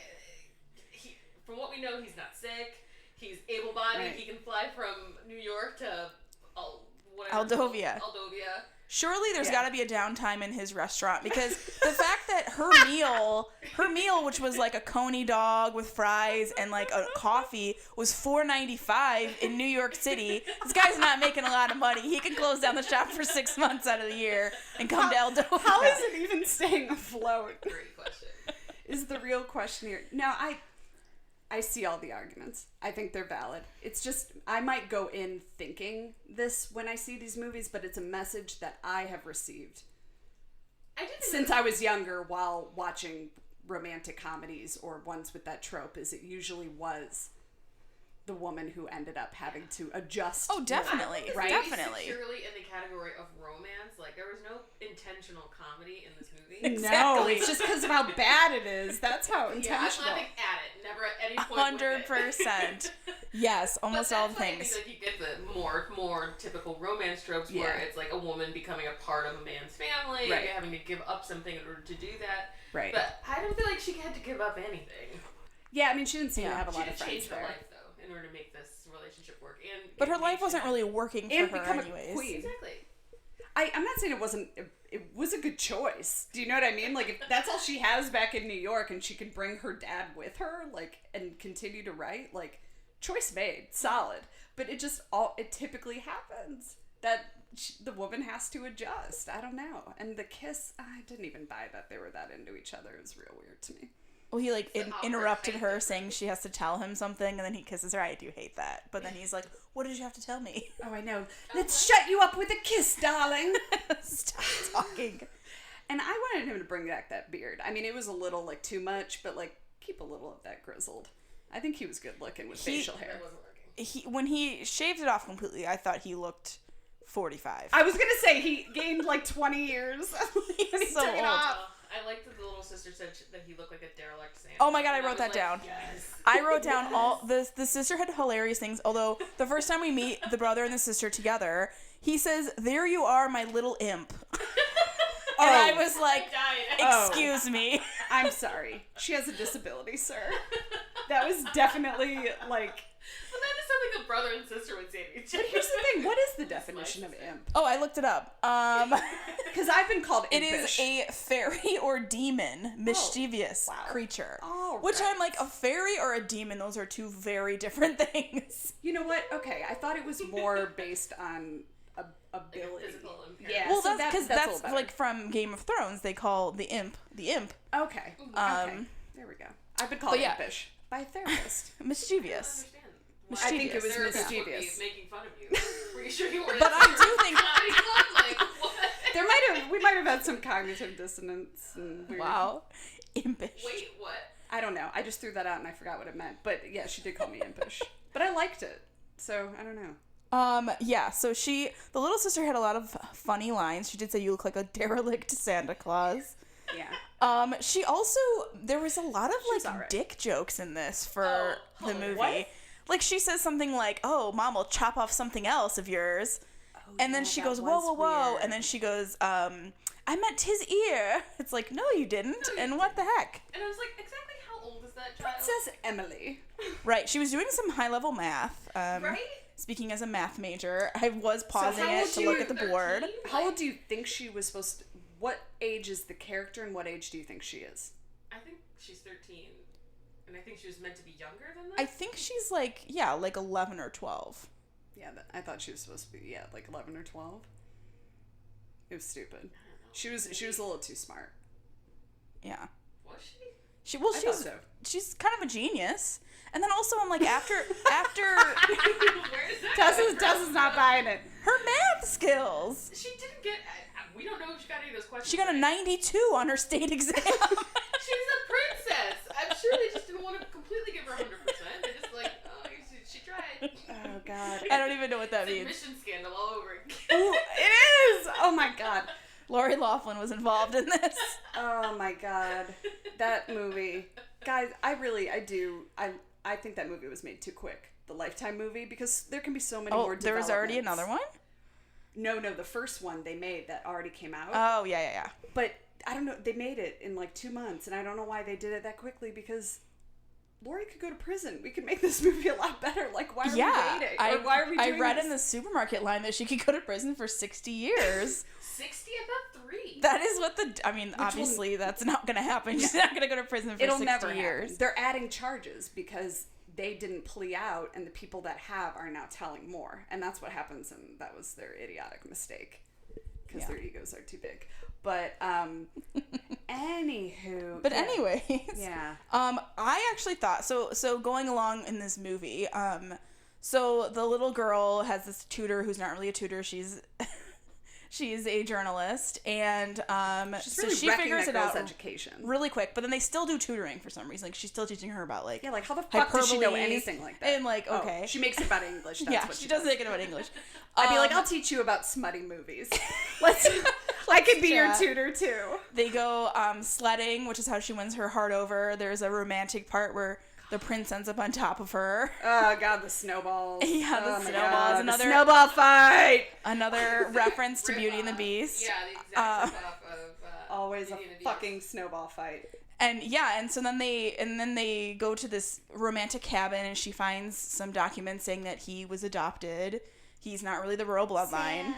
from what we know, he's not sick. He's able-bodied. Right. He can fly from New York to Aldovia. Surely there's got to be a downtime in his restaurant, because the fact that her meal, which was like a coney dog with fries and like a coffee, was $4.95 in New York City. This guy's not making a lot of money. He can close down the shop for 6 months out of the year and come to Aldovia. How is it even staying afloat? Great question. Is the real question here. No, I see all the arguments. I think they're valid. It's just, I might go in thinking this when I see these movies, but it's a message that I have received since I was younger while watching romantic comedies or ones with that trope, is it usually was the woman who ended up having to adjust. Oh, definitely. Right? Definitely. Securely in the category of romance. Like, there was no intentional comedy in this movie. No, it's just because of how bad it is. That's how intentional. Yeah, I'm laughing at it. Never at any point 100%. Yes, almost all the things. I think you get the more typical romance tropes where it's like a woman becoming a part of a man's family, right, having to give up something in order to do that. Right. But I don't feel like she had to give up anything. Yeah, I mean, she didn't seem to have a lot of friends changed there. her life, though, in order to make this relationship work. But her life wasn't really working for her anyways. A queen. Exactly. I'm not saying it wasn't. It was a good choice. Do you know what I mean? Like, if that's all she has back in New York, and she can bring her dad with her, like, and continue to write, like, choice made, solid. But it typically happens that the woman has to adjust. I don't know. And the kiss, I didn't even buy that they were that into each other. It was real weird to me. Well, he interrupted her saying she has to tell him something, and then he kisses her. I do hate that. But then he's like, what did you have to tell me? Oh, I know. Let's shut you up with a kiss, darling. Stop talking. And I wanted him to bring back that beard. I mean, it was a little, like, too much, but, like, keep a little of that grizzled. I think he was good looking with facial hair. It wasn't working. When he shaved it off completely, I thought he looked 45. I was going to say, he gained, like, 20 years. He's so took it old. off. I liked that the little sister said that he looked like a derelict Santa. Oh my god, I wrote that down. Yes. I wrote down all the sister had hilarious things. Although the first time we meet the brother and the sister together, he says, "There you are, my little imp." And I was like, "Excuse me." I'm sorry. She has a disability, sir. That was definitely, like... But that is something a brother and sister would say to each other. But here's the thing. What is the definition of imp? Oh, I looked it up. Because I've been called It impish. is a fairy or demon, mischievous creature. Oh, which right. I'm like, a fairy or a demon, those are two very different things. You know what? Okay, I thought it was more based on ability. Like physical impairment. Yeah, Well, so that's because a little that's better. like from Game of Thrones. They call the imp the imp. Okay. Okay. There we go. I've been called but yeah. impish by a therapist. Mischievous. I I think it was Mischievous. mischievous. Making fun of you. Were you sure you weren't? But I do think comedy club? Like, what? We might have had some cognitive dissonance and weird. wow, impish. Wait, what? I don't know. I just threw that out and I forgot what it meant. But yeah, she did call me impish. But I liked it. So I don't know. Yeah, so the little sister had a lot of funny lines. She did say you look like a derelict Santa Claus. Yeah. She also, there was a lot of She's like all right. dick jokes in this for the movie. What? Like she says something like, "Oh, Mom will chop off something else of yours," and then she goes, "Whoa, whoa, whoa," weird. and then she goes, "I meant his ear." It's like, no, you didn't. And what the heck? And I was like, exactly how old is that child? Princess Emily. Right. She was doing some high level math. Right? Speaking as a math major, I was pausing how it old to you look at the 13? board. How old do you think she was supposed to... What age is the character and what age do you think she is? I think she's 13. And I think she was meant to be younger than I that. think she's like 11 or 12. Yeah, I thought she was supposed to be, like 11 or 12. It was stupid. She was a little too smart. Yeah. Was she? I thought so. She's kind of a genius. And then also I'm like after Where is that? Tessa's not buying it. her math skills. She didn't get. We don't know if she got any of those questions. She got a right. 92 on her state exam. She's a princess. I'm sure they just didn't want to completely give her 100%. They just like, oh, she tried. Oh, God. I don't even know what that It's means. admission scandal all over again. Ooh, it is! Oh, my God. Lori Loughlin was involved in this. Oh my god. That movie. Guys, I think that movie was made too quick. The Lifetime movie, because there can be so many more developments. There was already another one? No, the first one they made that already came out. Oh, yeah. But I don't know, they made it in like 2 months, and I don't know why they did it that quickly, because Lori could go to prison. We could make this movie a lot better. Like, why are we waiting? Why are we doing I read this? in the supermarket line that she could go to prison for 60 years. 60? I thought 3. That is what obviously that's not going to happen. She's not going to go to prison for 60 never years. Happen. They're adding charges because they didn't plea out, and the people that have are now telling more. And that's what happens, and that was their idiotic mistake. Because their egos are too big. But, anywho. But anyways. Yeah. I actually thought, so going along in this movie, so the little girl has this tutor who's not really a tutor. She's a journalist, and she's really she figures it out education really quick. But then they still do tutoring for some reason. Like, she's still teaching her about like how the fuck does she know anything like that? And like, okay, she makes it about English. That's what she does make it about English. I'd be like, I'll teach you about smutty movies. I could be your tutor too. They go sledding, which is how she wins her heart over. There's a romantic part where the prince ends up on top of her. Oh god, the snowballs. Yeah, the snowballs. Another snowball fight. Another reference to Beauty and the Beast. Yeah, the exact rip-off of always Beauty a fucking snowball fight. And so then they go to this romantic cabin, and she finds some documents saying that he was adopted. He's not really the royal bloodline. Sad.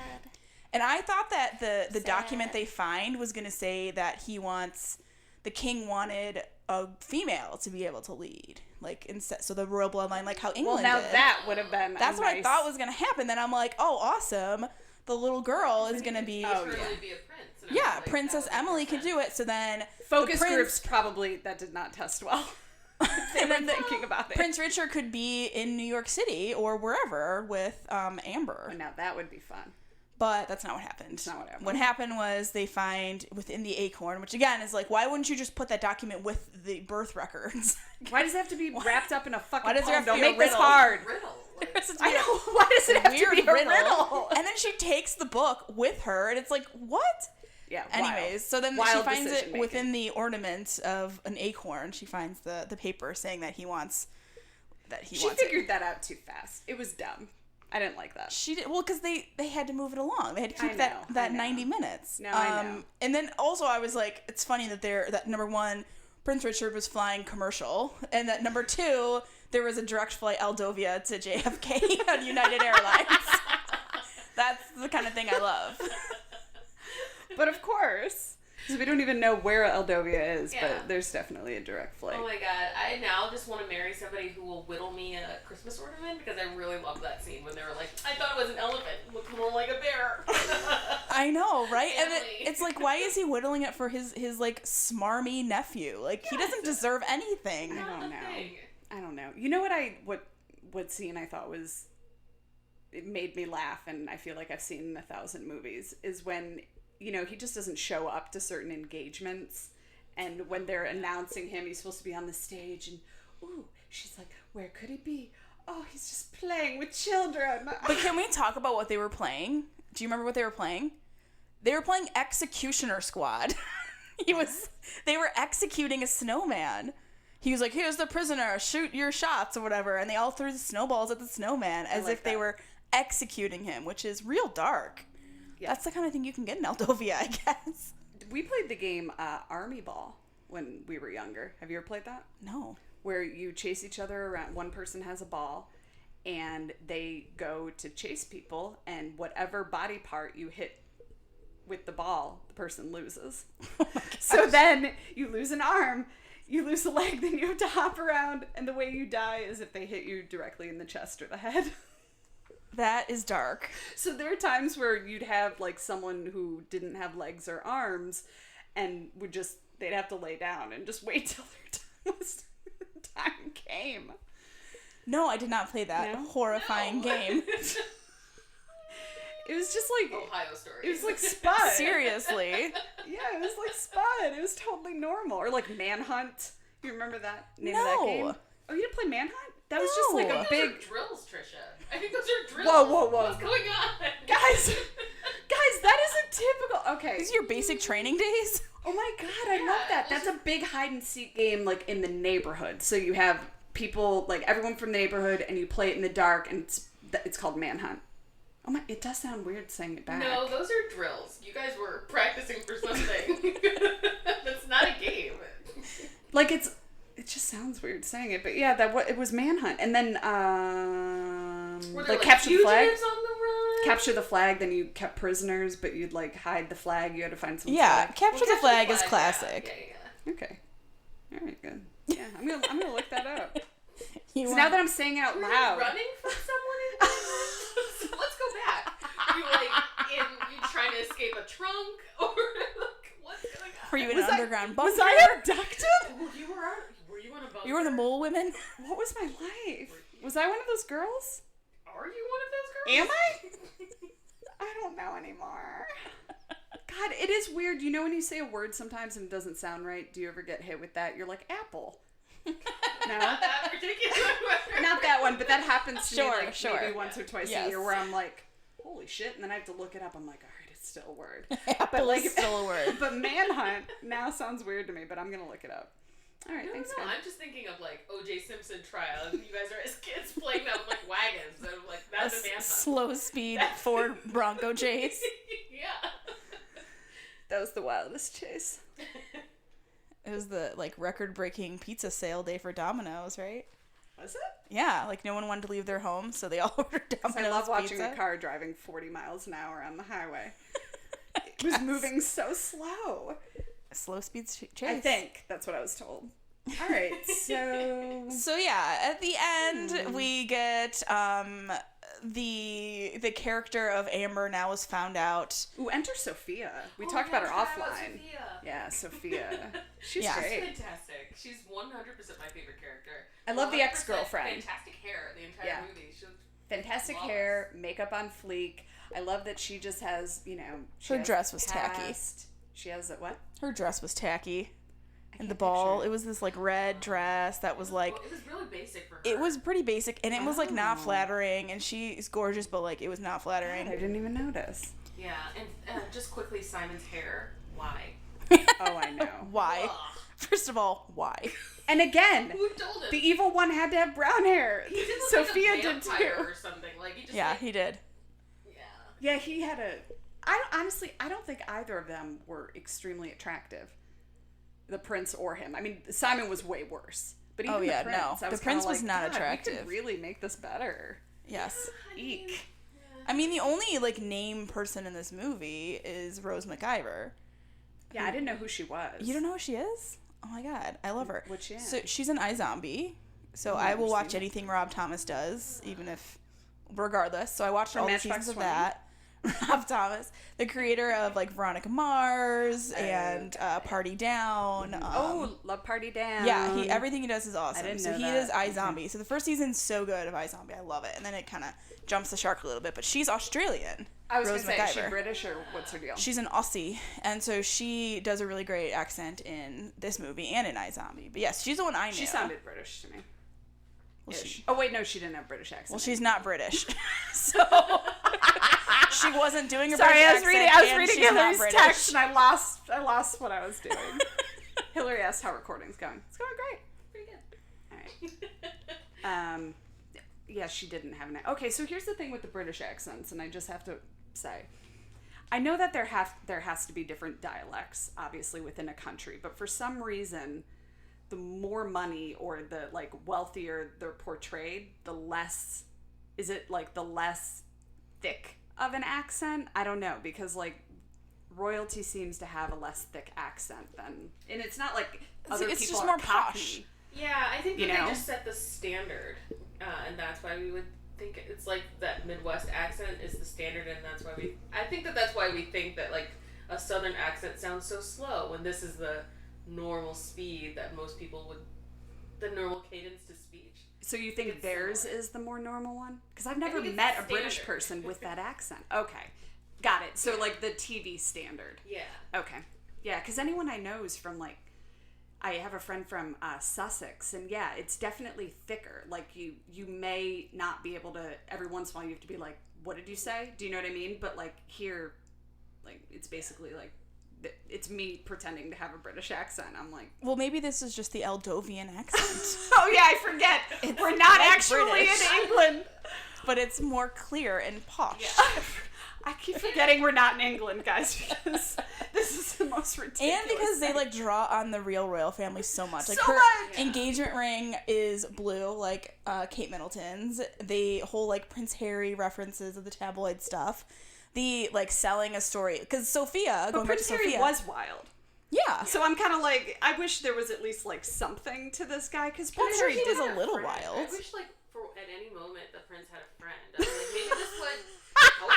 And I thought that the document they find was going to say that the king wanted a female to be able to lead, like, instead, so the royal bloodline, like how England now did. that would have been That's what I thought was going to happen. Then I'm like, oh, awesome. The little girl is going to be... be a prince. Yeah, like, Princess Emily can do it. So then... Focus groups probably, that did not test well. They were thinking about it. Prince Richard could be in New York City or wherever with Amber. Oh, now that would be fun. But that's not what happened. That's not what happened. What happened was they find within the acorn, which again is like, why wouldn't you just put that document with the birth records? Why does it have to be wrapped up in a fucking Why does it have to Don't be a make this riddle? hard. Riddle. I know. Why does it have to be a riddle? And then she takes the book with her, and it's like, what? Yeah. Anyways, so then wild she finds it decision-making. within the ornament of an acorn. She finds the paper saying that he wants. She figured that out too fast. It was dumb. I didn't like that. She did well because they had to move it along. They had to keep that 90 minutes. No, I know. And then also I was like, it's funny that number one, Prince Richard was flying commercial, and that number two, there was a direct flight Aldovia to JFK on United Airlines. That's the kind of thing I love. But of course, because we don't even know where Aldovia is, Yeah. but there's definitely a direct flight. Oh my god, I now just want to marry somebody who will whittle me a Christmas ornament, because I really love that scene when they were like, I thought it was an elephant, it looked more like a bear. I know, right? And Family. it's like, why is he whittling it for his like smarmy nephew? Like, he doesn't deserve anything. I don't know. You know what scene I thought it made me laugh, and I feel like I've seen in 1,000 movies, is when, you know, he just doesn't show up to certain engagements, and when they're announcing him, he's supposed to be on the stage, and ooh, she's like, where could he be? Oh, he's just playing with children. But can we talk about what they were playing? Do you remember what they were playing? They were playing Executioner Squad. They were executing a snowman. He was like, here's the prisoner, shoot your shots or whatever, and they all threw the snowballs at the snowman as if they were executing him, which is real dark. Yeah. That's the kind of thing you can get in Aldovia, I guess. We played the game Army Ball when we were younger. Have you ever played that? No. Where you chase each other around. One person has a ball, and they go to chase people, and whatever body part you hit with the ball, the person loses. Oh so then you lose an arm, you lose a leg, then you have to hop around, and the way you die is if they hit you directly in the chest or the head. That is dark. So there are times where you'd have like someone who didn't have legs or arms, and they'd have to lay down and just wait till their time came. No, I did not play that horrifying game. It was just like Ohio story. It was like Spud. Seriously. Yeah, it was like Spud. It was totally normal. Or like Manhunt. You remember that name of that game? Oh, you didn't play Manhunt? That was just like a big drills, Tricia. I think those are drills. Whoa. What's going on? Guys, guys, that is a typical. Okay. These are your basic training days? Oh my god, I love that. That's a big hide and seek game, like in the neighborhood. So you have people, like everyone from the neighborhood, and you play it in the dark, and it's called Manhunt. Oh my, it does sound weird saying it back. No, those are drills. You guys were practicing for something. That's not a game. Like it just sounds weird saying it, but yeah, it was Manhunt, and then Were there, like capture the flag. On the run? Capture the flag, then you kept prisoners, but you'd like hide the flag. You had to find some. Yeah, flag. capture the flag is classic. Yeah. Okay. All right, good. Yeah, I'm gonna look that up. So You now that I'm saying it out Were loud. you running from someone in so let's go back. You you trying to escape a trunk or what's going on? Were you in an underground bunker? Was I abducted? Were you on a bunker? You were the mole women? What was my life? Was I one of those girls? Are you one of those girls? Am I? I don't know anymore. God, it is weird. You know when you say a word sometimes and it doesn't sound right? Do you ever get hit with that? You're like, apple. No? Not that particular word. Not that one, but that happens to me Sure, like sure. maybe once or twice Yes. a year where I'm like, holy shit, and then I have to look it up. I'm like, all right, it's still a word. Apple like, is still a word. But manhunt now sounds weird to me, but I'm going to look it up. All right, thanks, No, guys. I'm just thinking of like O.J. Simpson trial. And you guys are as kids playing out with like wagons. And like that's a manhunt. Slow speed Ford Bronco chase. Yeah. That was the wildest chase. It was the like record-breaking pizza sale day for Domino's, right? Was it? Yeah, like no one wanted to leave their home, so they all ordered Domino's I love watching pizza. a car driving 40 miles an hour on the highway. It was moving so slow. Slow speed chase. I think that's what I was told. All right, so So yeah, at the end we get the character of Amber now is found out. ooh, enter Sophia. We talked about her offline. Sophia. Yeah, Sophia. She's Yeah. great. She's fantastic. She's 100% my favorite character. I love the 100% ex-girlfriend. Fantastic hair the entire Yeah. movie. She looked Fantastic flawless. hair, makeup on fleek. I love that she just has, she Her has dress was tacky. past. She has a what? Her dress was tacky. I And the can't ball, picture it was this like red dress that was like, Well, it was really basic for her. it was pretty basic and it was like not Oh. flattering, and she's gorgeous, but like it was not God, flattering. I didn't even notice. Yeah, and just quickly, Simon's hair. Why? Oh, I know. Why? Ugh. First of all, why? And again, Who told him? the evil one had to have brown hair. He did look Sophia like a did vampire too. or something. Like he just Yeah, like, he did. yeah. Yeah, he had a. Honestly, I don't think either of them were extremely attractive. The prince or him. I mean, Simon was way worse. But even Oh, yeah, the prince, no. I The was prince kinda was like, not God, we attractive. could really make this better. Yes. Eek. I mean, the only like name person in this movie is Rose McIver. Yeah, I didn't know who she was. You don't know who she is? Oh my god, I love her. What's she in? So she's an iZombie. So Oh, I I've will never watch seen it. anything Rob Thomas does, even if, regardless. So I watched From all the Matchbox seasons of 20? that. Rob Thomas, the creator of like Veronica Mars and Party Down. Love Party Down. Yeah, everything he does is awesome. didn't So know he that. does iZombie. So the first season's so good of iZombie. I love it. And then it kind of jumps the shark a little bit. But she's Australian. I was Rose going to say, is she McIver. British or what's her deal? She's an Aussie. And so she does a really great accent in this movie and in iZombie. But yes, she's the one I knew. She sounded British to me. Well, Ish. Oh, wait, no, she didn't have British accent. Well, she's not British. So she wasn't doing a Sorry, British I was accent, reading and she's not Hillary's British. text and I lost what I was doing. Hillary asked how recording's going. It's going great. Pretty good. All right. Yeah, she didn't have an. Okay, so here's the thing with the British accents, and I just have to say, I know that there has to be different dialects, obviously, within a country, but for some reason, the more money or the like wealthier they're portrayed, the less the less thick of an accent. I don't know, because like royalty seems to have a less thick accent than, and it's not like other It's people just are more Cockney. posh. Yeah, I think that You they know? just set the standard, and that's why we would think it's like that Midwest accent is the standard, and that's why I think that's why we think that like a Southern accent sounds so slow when this is the normal speed that most people would, the normal cadence to speech. So you think It's theirs similar. is the more normal one? Because I've never think it's met the a British standard. person with that accent. Okay, got it. So like the TV standard. Yeah. Okay, yeah. Because anyone I know is from like, I have a friend from Sussex, and yeah, it's definitely thicker. Like you may not be able to, every once in a while you have to be like, what did you say? Do you know what I mean? But like here, Like, it's basically like, it's me pretending to have a British accent. I'm like, Well, maybe this is just the Eldovian accent. oh yeah, I forget. We're not like actually British. in England. But it's more clear and posh. Yeah. I keep forgetting we're not in England, guys, because this is the most ridiculous. And because they like draw on the real royal family so much. Like So her much! engagement ring is blue, like Kate Middleton's. The whole like Prince Harry references of the tabloid stuff. The like selling a story because Sophia, But going back to Prince Harry Sophia, was wild. yeah. So I'm kind of like, I wish there was at least like something to this guy, because Prince sure Harry he was did. a little friend. wild. I wish, like, for at any moment the prince had a friend. I was like, maybe this would help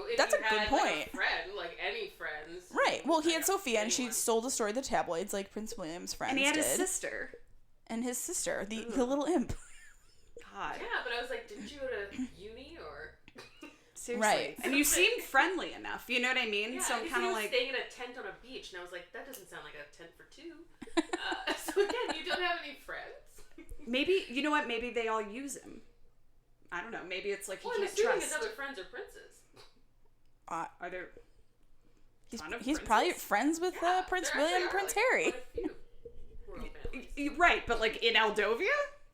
you if that's you a good had, point. Like, a friend, like any friends. Right. Well, he had Like, Sophia, and she anyone. sold a story to the tabloids, like Prince William's friends And he had did, his sister. and his sister, the little imp. God. Yeah, but I was like, didn't you go to uni or? Seriously. Right. And you seemed friendly enough. You know what I mean? Yeah, So I'm because kind he of was like, staying in a tent on a beach, and I was like, that doesn't sound like a tent for two. So again, you don't have any friends. maybe, you know what? Maybe they all use him. I don't know. Maybe it's like he Well, I'm can't assuming trust. his other friends are princes. Are there? He's ton of he's princes? probably friends with Yeah, Prince there William, actually are, Prince like, Harry. quite a few royal families. Right, but like in Eldovia?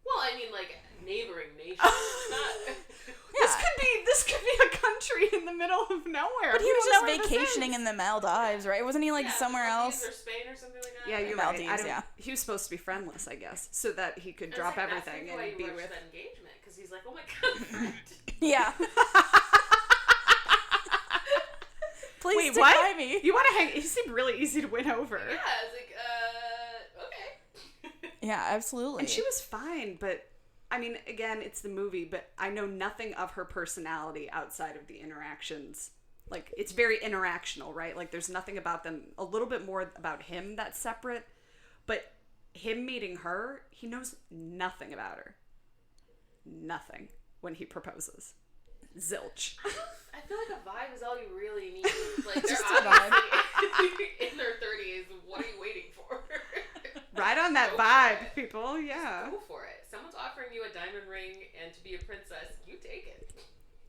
Well, I mean, like neighboring nations. Not. This could be a country in the middle of nowhere. But he We was don't just know where this vacationing is. in the Maldives, right? Wasn't he like Yeah, somewhere Maldives else? or Spain or something like that. Yeah, you're Maldives, right. I don't, yeah. He was supposed to be friendless, I guess, so that he could And drop it's like, everything that's why and he be rushed with. that engagement, because he's like, oh my god, friend. Yeah. Please Wait, stick what? by me. You want to hang? He seemed really easy to win over. Yeah, I was like, okay. Yeah, absolutely. And she was fine, but I mean, again, it's the movie, but I know nothing of her personality outside of the interactions. Like, it's very interactional, right? Like, there's nothing about them, a little bit more about him that's separate, but him meeting her, he knows nothing about her. Nothing when he proposes. Zilch. I feel like a vibe is all you really need. Like, they're Just a vibe. obviously in their 30s. What are you waiting for? Right on that Go for vibe, it. people. Yeah. Go for it. Someone's offering you a diamond ring and to be a princess. You take it.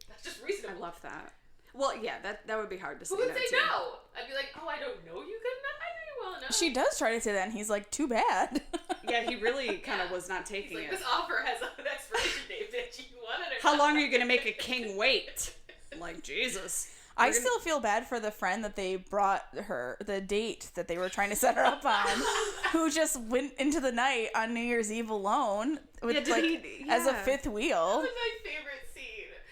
That's just I reasonable. love that. Well, yeah, that would be hard to say Who would no say to. no? I'd be like, oh, I don't know you good enough. I know you well enough. She does try to say that, and he's like, too bad. Yeah, he really kind of Yeah. was not He's taking like, it. this offer has an expiration date, bitch. You want it or How not? long are you going to make a king wait? Like, Jesus. I We're gonna- still feel bad for the friend that they brought her, the date that they were trying to set her up on, who just went into the night on New Year's Eve alone with Yeah, did like he- as a yeah. fifth That wheel. was my favorite scene.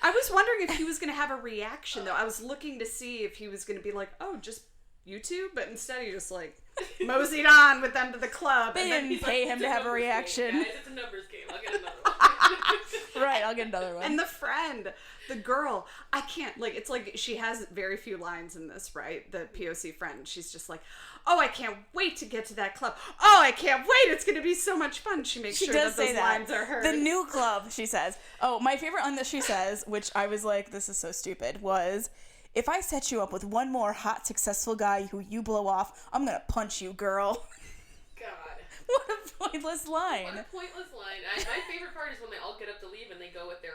I was wondering if he was going to have a reaction, though. I was looking to see if he was going to be like, oh, just you two? But instead he just, like, moseyed on with them to the club. They And then didn't he's pay It's him a to have a numbers game, reaction. guys. It's a numbers game. I'll get another one. Right, I'll get another one. And the friend, the girl, I can't, like, it's like she has very few lines in this, right? The POC friend. She's just like, oh, I can't wait to get to that club. Oh, I can't wait. It's going to be so much fun. She makes She sure does that those say that. lines are heard. The new club, she says. Oh, my favorite one that she says, which I was like, this is so stupid, was, if I set you up with one more hot, successful guy who you blow off, I'm gonna punch you, girl. God. What a pointless What line. a pointless line. My favorite part is when they all get up to leave and they go with their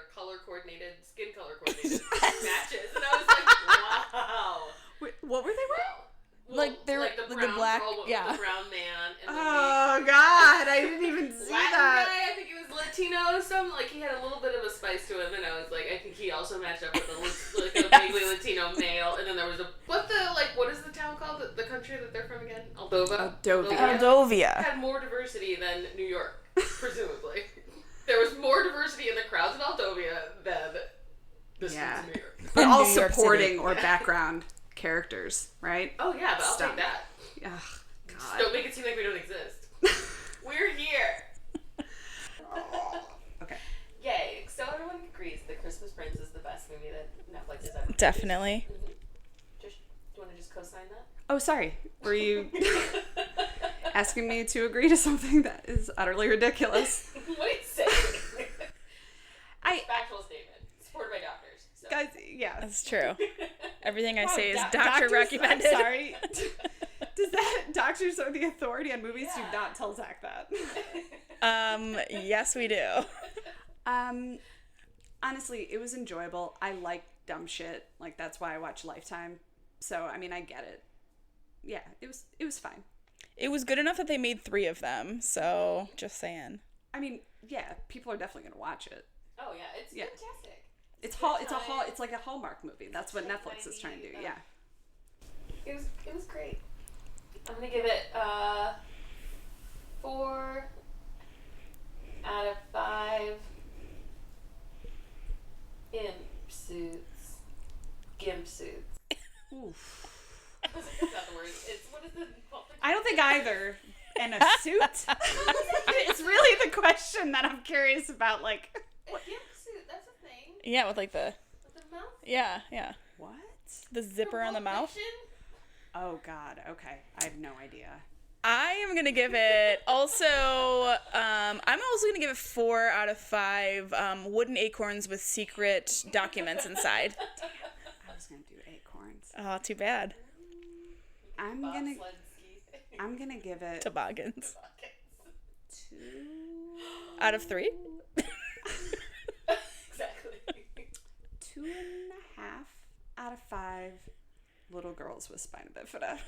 skin color coordinated matches. And I was like, wow. Wait, what were they wearing? Like, they're like the brown black- girl with yeah. the brown man. And then Oh, God. I didn't even the see Latin that. guy, I think he was Latino or something. Like, he had a little bit of a spice to him. And I was like, I think he also matched up with a vaguely Latino male. And then there was what is the town called? The country that they're from again? Aldova? Aldovia. Had more diversity than New York, presumably. There was more diversity in the crowds of Aldovia than the streets Yeah. of New York. But all New York supporting City. or background characters, right? Oh yeah, but I'll Stump. take that. Ugh, Just God. don't make it seem like we don't exist. We're here. Okay. Yay. So everyone agrees that Christmas Prince is the best movie that Netflix has ever produced. Definitely. Do you want to just co-sign that? Oh, sorry. Were you asking me to agree to something that is utterly ridiculous? What are you saying? Factual statement. Supported by doctors. So. Guys, yeah. That's true. Everything I Oh, say is doctor doctors- recommended. I'm sorry. Does that doctors are the authority on movies? Do not tell Zach that. Yes, we do. Honestly, it was enjoyable. I like dumb shit. Like, that's why I watch Lifetime. So, I mean, I get it. Yeah, it was fine. It was good enough that they made 3 of them, so just saying. I mean, yeah, people are definitely going to watch it. Oh, yeah, it's fantastic. It's like a Hallmark movie. That's what Netflix is trying to do, yeah. It was great. I'm going to give it 4 out of 5 imp suits. Gimp suits. Oof. That's not the word. What is the... I don't think either. And a suit? It's really the question that I'm curious about, like... A gimp suit, that's a thing. Yeah, with like the... With the mouth? Yeah. What? The zipper on the mouth. Oh, God. Okay. I have no idea. I am going to give it also... I'm also going to give it 4 out of 5 wooden acorns with secret documents inside. Damn. I was going to do acorns. Oh, too bad. I'm gonna give it Toboggans. 2 out of 3. Exactly. 2.5 out of 5 little girls with spina bifida.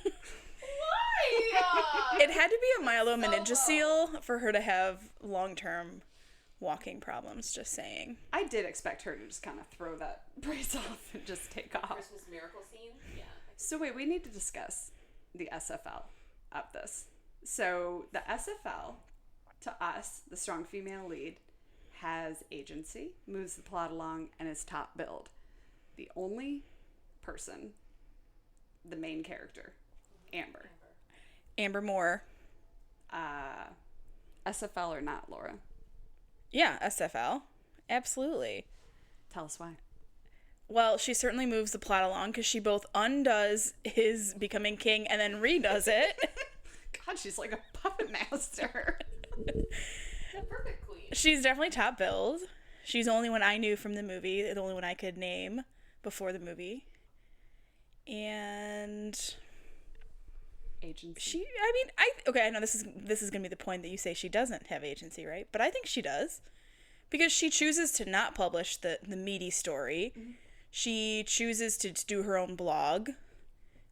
Why? It had to be a myelomeningocele for her to have long-term walking problems, just saying. I did expect her to just kind of throw that brace off and just take off. Christmas miracle scene? Yeah. So wait, we need to discuss the SFL of this. So the SFL, to us, the strong female lead, has agency, moves the plot along, and is top billed. The only person, the main character, Amber Moore. SFL or not, Laura? Yeah, SFL. Absolutely. Tell us why. Well, she certainly moves the plot along because she both undoes his becoming king and then redoes it. God, she's like a puppet master. The perfect queen. She's definitely top billed. She's the only one I knew from the movie, the only one I could name before the movie. And Agency. I know this is gonna be the point that you say she doesn't have agency, right? But I think she does. Because she chooses to not publish the meaty story. Mm-hmm. She chooses to do her own blog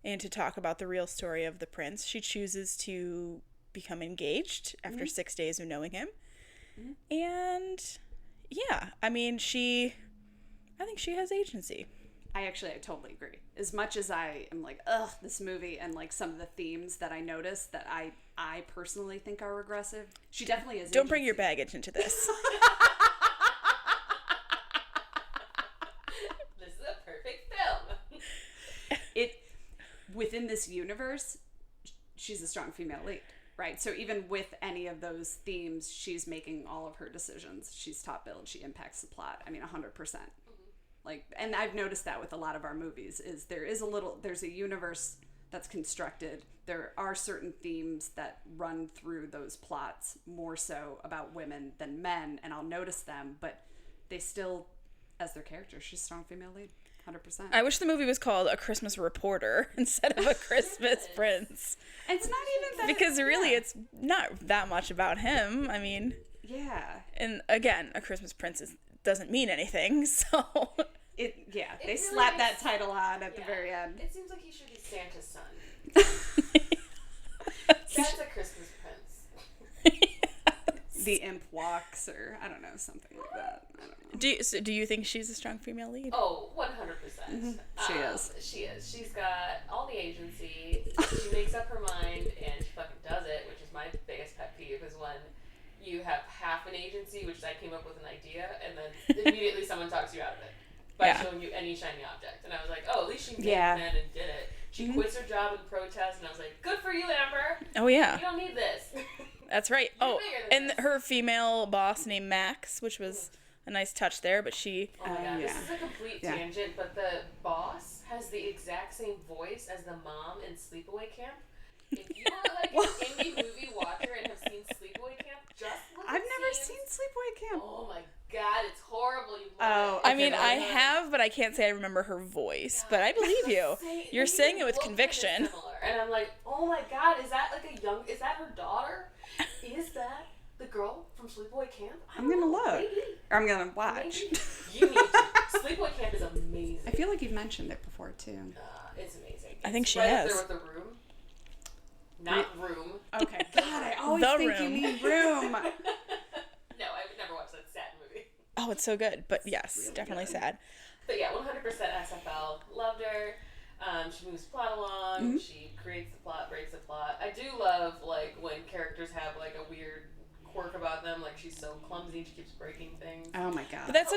and to talk about the real story of the prince. She chooses to become engaged after 6 days of knowing him. Mm-hmm. And yeah, I think she has agency. I totally agree. As much as I am like, ugh, this movie and like some of the themes that I noticed that I personally think are regressive, she definitely is. Don't bring your baggage into this. This is a perfect film. Within this universe, she's a strong female lead, right? So even with any of those themes, she's making all of her decisions. She's top billed. She impacts the plot. 100%. Like, and I've noticed that with a lot of our movies is there's a universe that's constructed. There are certain themes that run through those plots more so about women than men, and I'll notice them, but they still, as their characters, she's a strong female lead, 100%. I wish the movie was called A Christmas Reporter instead of A Christmas Prince. It's not even that. Because really, it's not that much about him. Yeah. And again, A Christmas Prince doesn't mean anything, so... They really slapped that title on at the very end. It seems like he should be Santa's son. That's a Christmas Prince. The imp walks, or I don't know, something like that. I don't know. Do you think she's a strong female lead? Oh, 100%. Mm-hmm. She is. She is. She's got all the agency. She makes up her mind and she fucking does it, which is my biggest pet peeve is when you have half an agency, which I came up with an idea, and then immediately someone talks you out of it by showing you any shiny object. And I was like, oh, at least she made it and did it. She quits her job in protest, and I was like, good for you, Amber. Oh, yeah. You don't need this. That's right. Her female boss named Max, which was a nice touch there, but she... Oh, my God. This is a complete tangent, but the boss has the exact same voice as the mom in Sleepaway Camp. If you are like an indie movie watcher and have seen Sleepaway Camp, just look at I've never seen Sleepaway Camp. Oh my God, it's horrible. I have, but I can't say I remember her voice. But I believe you. You're saying it with conviction. And I'm like, oh my God, is that her daughter? Is that the girl from Sleepaway Camp? I'm gonna look. Maybe. Or I'm gonna watch. Maybe. You need to. Sleepaway Camp is amazing. I feel like you've mentioned it before too. It's amazing. I think she right has. up there with The Room. Not Room. Okay. God, I always The think you Room. mean Room. No, I would never watch that sad movie. Oh, it's so good. But yes, really definitely good. sad. But yeah, 100% SFL. Loved her. She moves plot along. She creates the plot, breaks the plot. I do love like when characters have like a weird quirk about them. Like she's so clumsy and she keeps breaking things. Oh my god. But that's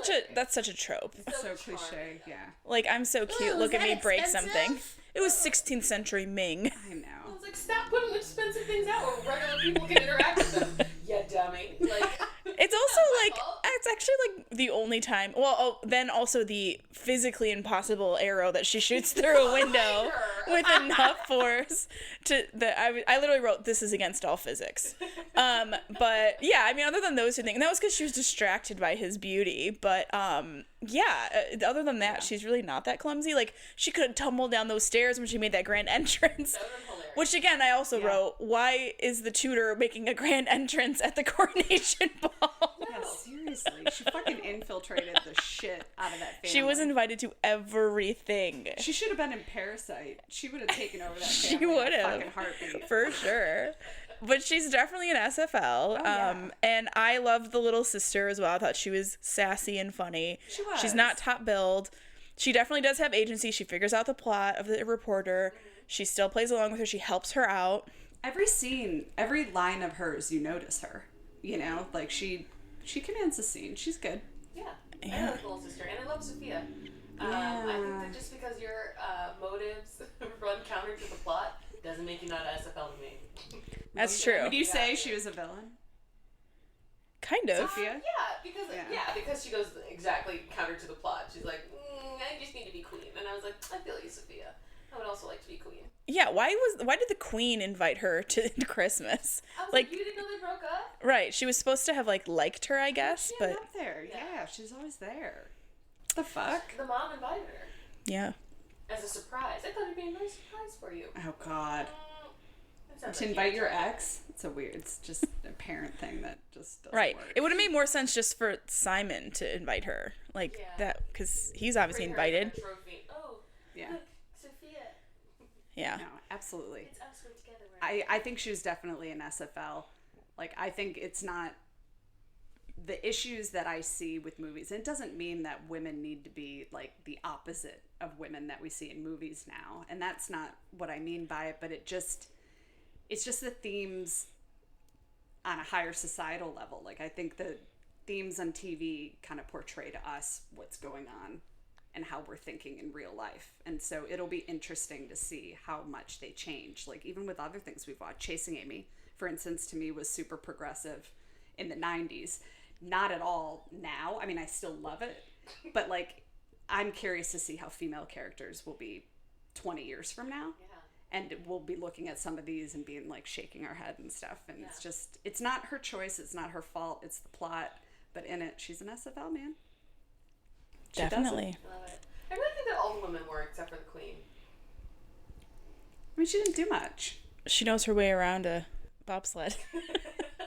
such a trope. so charming. cliche. Yeah. Like, I'm so cute. Ooh, Look is at me that break expensive? something. It was 16th century Ming. I I know. was like, stop putting expensive things out where regular people can interact with them. Yeah, dummy. Like, It's also my like, fault. it's actually like the only time. Well, then also the physically impossible arrow that she shoots through a window with enough force to that. I literally wrote, "This is against all physics." But yeah, I mean, other than those two things, and that was because she was distracted by his beauty. But other than that, she's really not that clumsy. Like, she could have tumbled down those stairs when she made that grand entrance. That would've been hilarious. Which again, I also wrote, why is the tutor making a grand entrance at the coronation ball? Yeah, seriously. She fucking infiltrated the shit out of that family. She was invited to everything. She should have been in Parasite. She would have taken over that She family in a would have. fucking heartbeat. For sure. But she's definitely an SFL. yeah. And I loved the little sister as well. I thought she was sassy and funny. She was. She's not top billed. She definitely does have agency. She figures out the plot of the reporter. She still plays along with her. She helps her out. Every scene, every line of hers, you notice her. You know, like she commands the scene. She's good. Yeah. I like little sister, and I love Sophia. I think that just because your motives run counter to the plot doesn't make you not an SFL to me. That's true. Would you say she was a villain? Kind of. Sophia? Because she goes exactly counter to the plot. She's like, I just need to be queen, and I was like, I feel you, Sophia. I would also like to be queen. Yeah, why did the queen invite her to Christmas? I was like, you didn't know they broke up? Right, she was supposed to have liked her, I guess, Yeah, but up there. Yeah, she's always there. The fuck? The mom invited her yeah. as a surprise. I thought it'd be a nice surprise for you. Oh god. It sounds To like invite you. your ex? It's just a parent thing that just doesn't Right. work. It would have made more sense just for Simon to invite her. That, because he's obviously Bring her invited. a trophy. Oh, Yeah. look, Sophia. Yeah. No, absolutely. It's us, we're together. Right? I think she was definitely an SFL. I think it's not the issues that I see with movies. And it doesn't mean that women need to be the opposite of women that we see in movies now. And that's not what I mean by it, but it's just the themes on a higher societal level. I think the themes on TV kind of portray to us what's going on and how we're thinking in real life. And so it'll be interesting to see how much they change. Even with other things we've watched, Chasing Amy, for instance, to me was super progressive in the 90s. Not at all now. I mean, I still love it, but I'm curious to see how female characters will be 20 years from now. Yeah. And we'll be looking at some of these and being shaking our head and stuff. And it's not her choice. It's not her fault. It's the plot. But in it, she's an SFL, man. She Definitely. I love it. I really think that all the women were except for the queen. I mean, she didn't do much. She knows her way around a bobsled.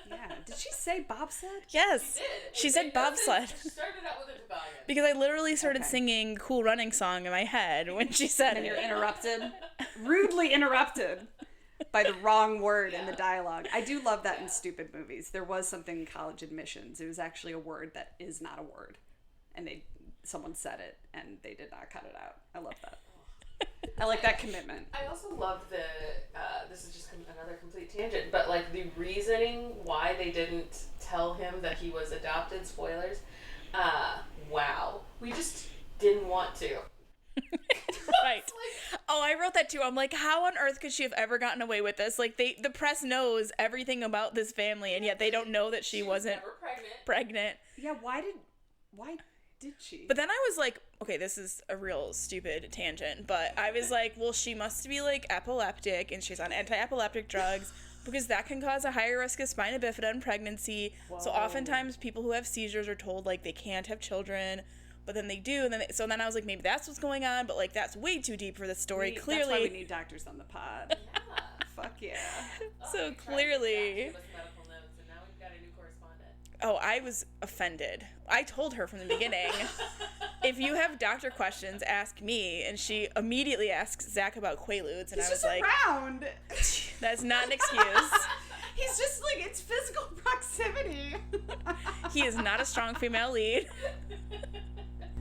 Yeah. Did she say bobsled? Yes. She said bobsled. She started out with a toboggan. Because I literally started singing Cool Running Song in my head when she said And it. you're interrupted. Rudely interrupted by the wrong word in the dialogue. I do love that in stupid movies. There was something in College Admissions. It was actually a word that is not a word. And someone said it, and they did not cut it out. I love that. I like that commitment. I also love this is just another complete tangent, but the reasoning why they didn't tell him that he was adopted, spoilers, wow. We just didn't want to. Right. Oh, I wrote that too. I'm like, how on earth could she have ever gotten away with this? The press knows everything about this family, and yet they don't know that she wasn't never pregnant. Yeah, why did she? But then I was like, okay, this is a real stupid tangent, but I was like, well, she must be epileptic, and she's on anti-epileptic drugs, because that can cause a higher risk of spina bifida in pregnancy. Whoa. So oftentimes people who have seizures are told they can't have children, but then they do, and then I was like, maybe that's what's going on, but that's way too deep for this story. Clearly, that's why we need doctors on the pod. Yeah. Fuck yeah. So clearly, Give us medical notes, and now we've got a new correspondent. Oh, I was offended. I told her from the beginning, if you have doctor questions, ask me. And she immediately asks Zach about Quaaludes. And He's I was just like, around. that's not an excuse. He's just like, it's physical proximity. He is not a strong female lead.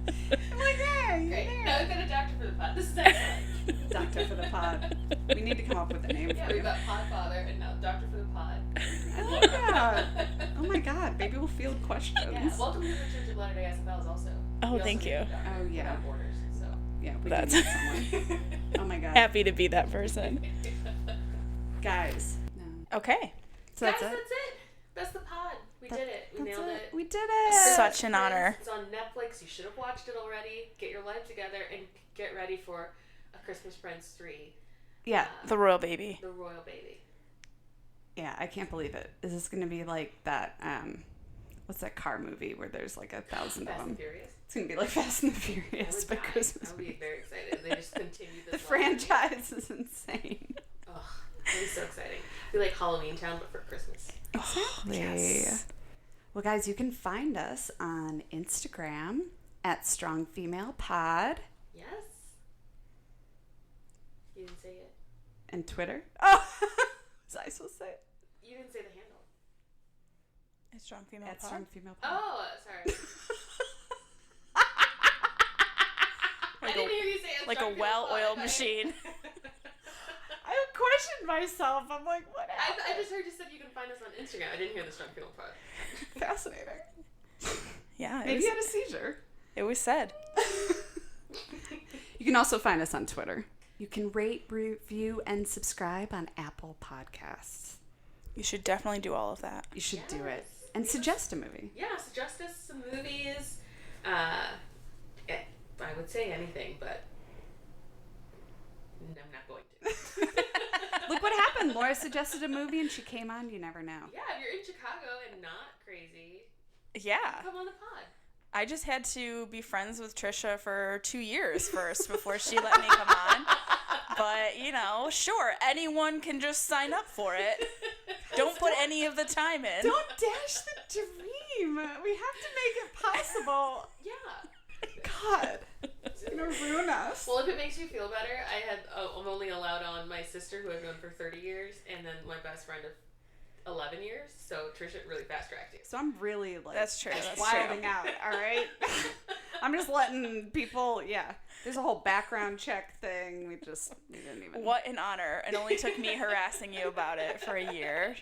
I'm like, hey, you're Great. there. Now we've got a doctor for the pod. This is excellent. Doctor for the pod. We need to come up with a name Yeah, for we've you. got Podfather and now Doctor for the Pod. I like that. Oh my god, maybe we'll field questions. Yeah, welcome to the Church of Latter-day SFLs also. Oh, We also thank need you. a doctor Oh, yeah. without borders, so. Yeah, we That's- do need someone. Oh my god. Happy to be that person. Guys. No. Okay. So Guys, that's it? that's it. That's the pod. We did it. We That's nailed it. We did it. Such an honor. It's on Netflix. You should have watched it already. Get your life together and get ready for A Christmas Prince 3. Yeah. The royal baby. The Royal Baby. Yeah, I can't believe it. Is this going to be like that, what's that car movie where there's like 1,000 of Fast them? and Furious. It's going to be like Fast and the I Furious, would but die. Christmas. I would be very excited. They just continue this. The franchise is insane. Ugh, it'd be so exciting. It'd be like Halloween Town, but for Christmas. Exactly. Yes. Well, guys, you can find us on Instagram at Strong Female Pod Yes. You didn't say it. and Twitter. Oh, was I supposed to say it? You didn't say the handle. A strong female At pod. Strong Female Pod. Oh, sorry. I Like didn't a, hear you say it. like a well-oiled machine. I questioned myself. I'm like, what happened? I just heard you said you can find us on Instagram. I didn't hear the Strong Female Pod. Fascinating. Yeah, Maybe you had a seizure. it was said. You can also find us on Twitter. You can rate, review, and subscribe on Apple Podcasts. You should definitely do all of that. You should do it. Yes. And suggest a movie. Yeah, suggest us some movies. I would say anything, but I'm not going to. Look what happened. Laura suggested a movie and she came on. You never know. Yeah, if you're in Chicago and not crazy, Yeah. come on the pod. I just had to be friends with Tricia for 2 years first before she let me come on. But, you know, sure, anyone can just sign up for it. Don't put any of the time in. Don't dash the dream. We have to make it possible. Yeah. God. It's going to ruin us. Well, if it makes you feel better, I'm only allowed on my sister, who I've known for 30 years, and then my best friend of 11 years. So Tricia really fast tracked you. So I'm really like That's true. That's wilding true. out, all right? I'm just letting people, there's a whole background check thing. We didn't even. What an honor. It only took me harassing you about it for a year.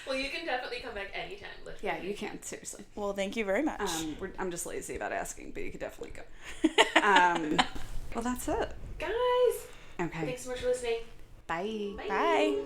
Well, you can definitely come back anytime. Literally. Yeah, you can, seriously. Well, thank you very much. I'm just lazy about asking, but you could definitely go. Well, that's it. Guys, Okay. thanks so much for listening. Bye. Bye.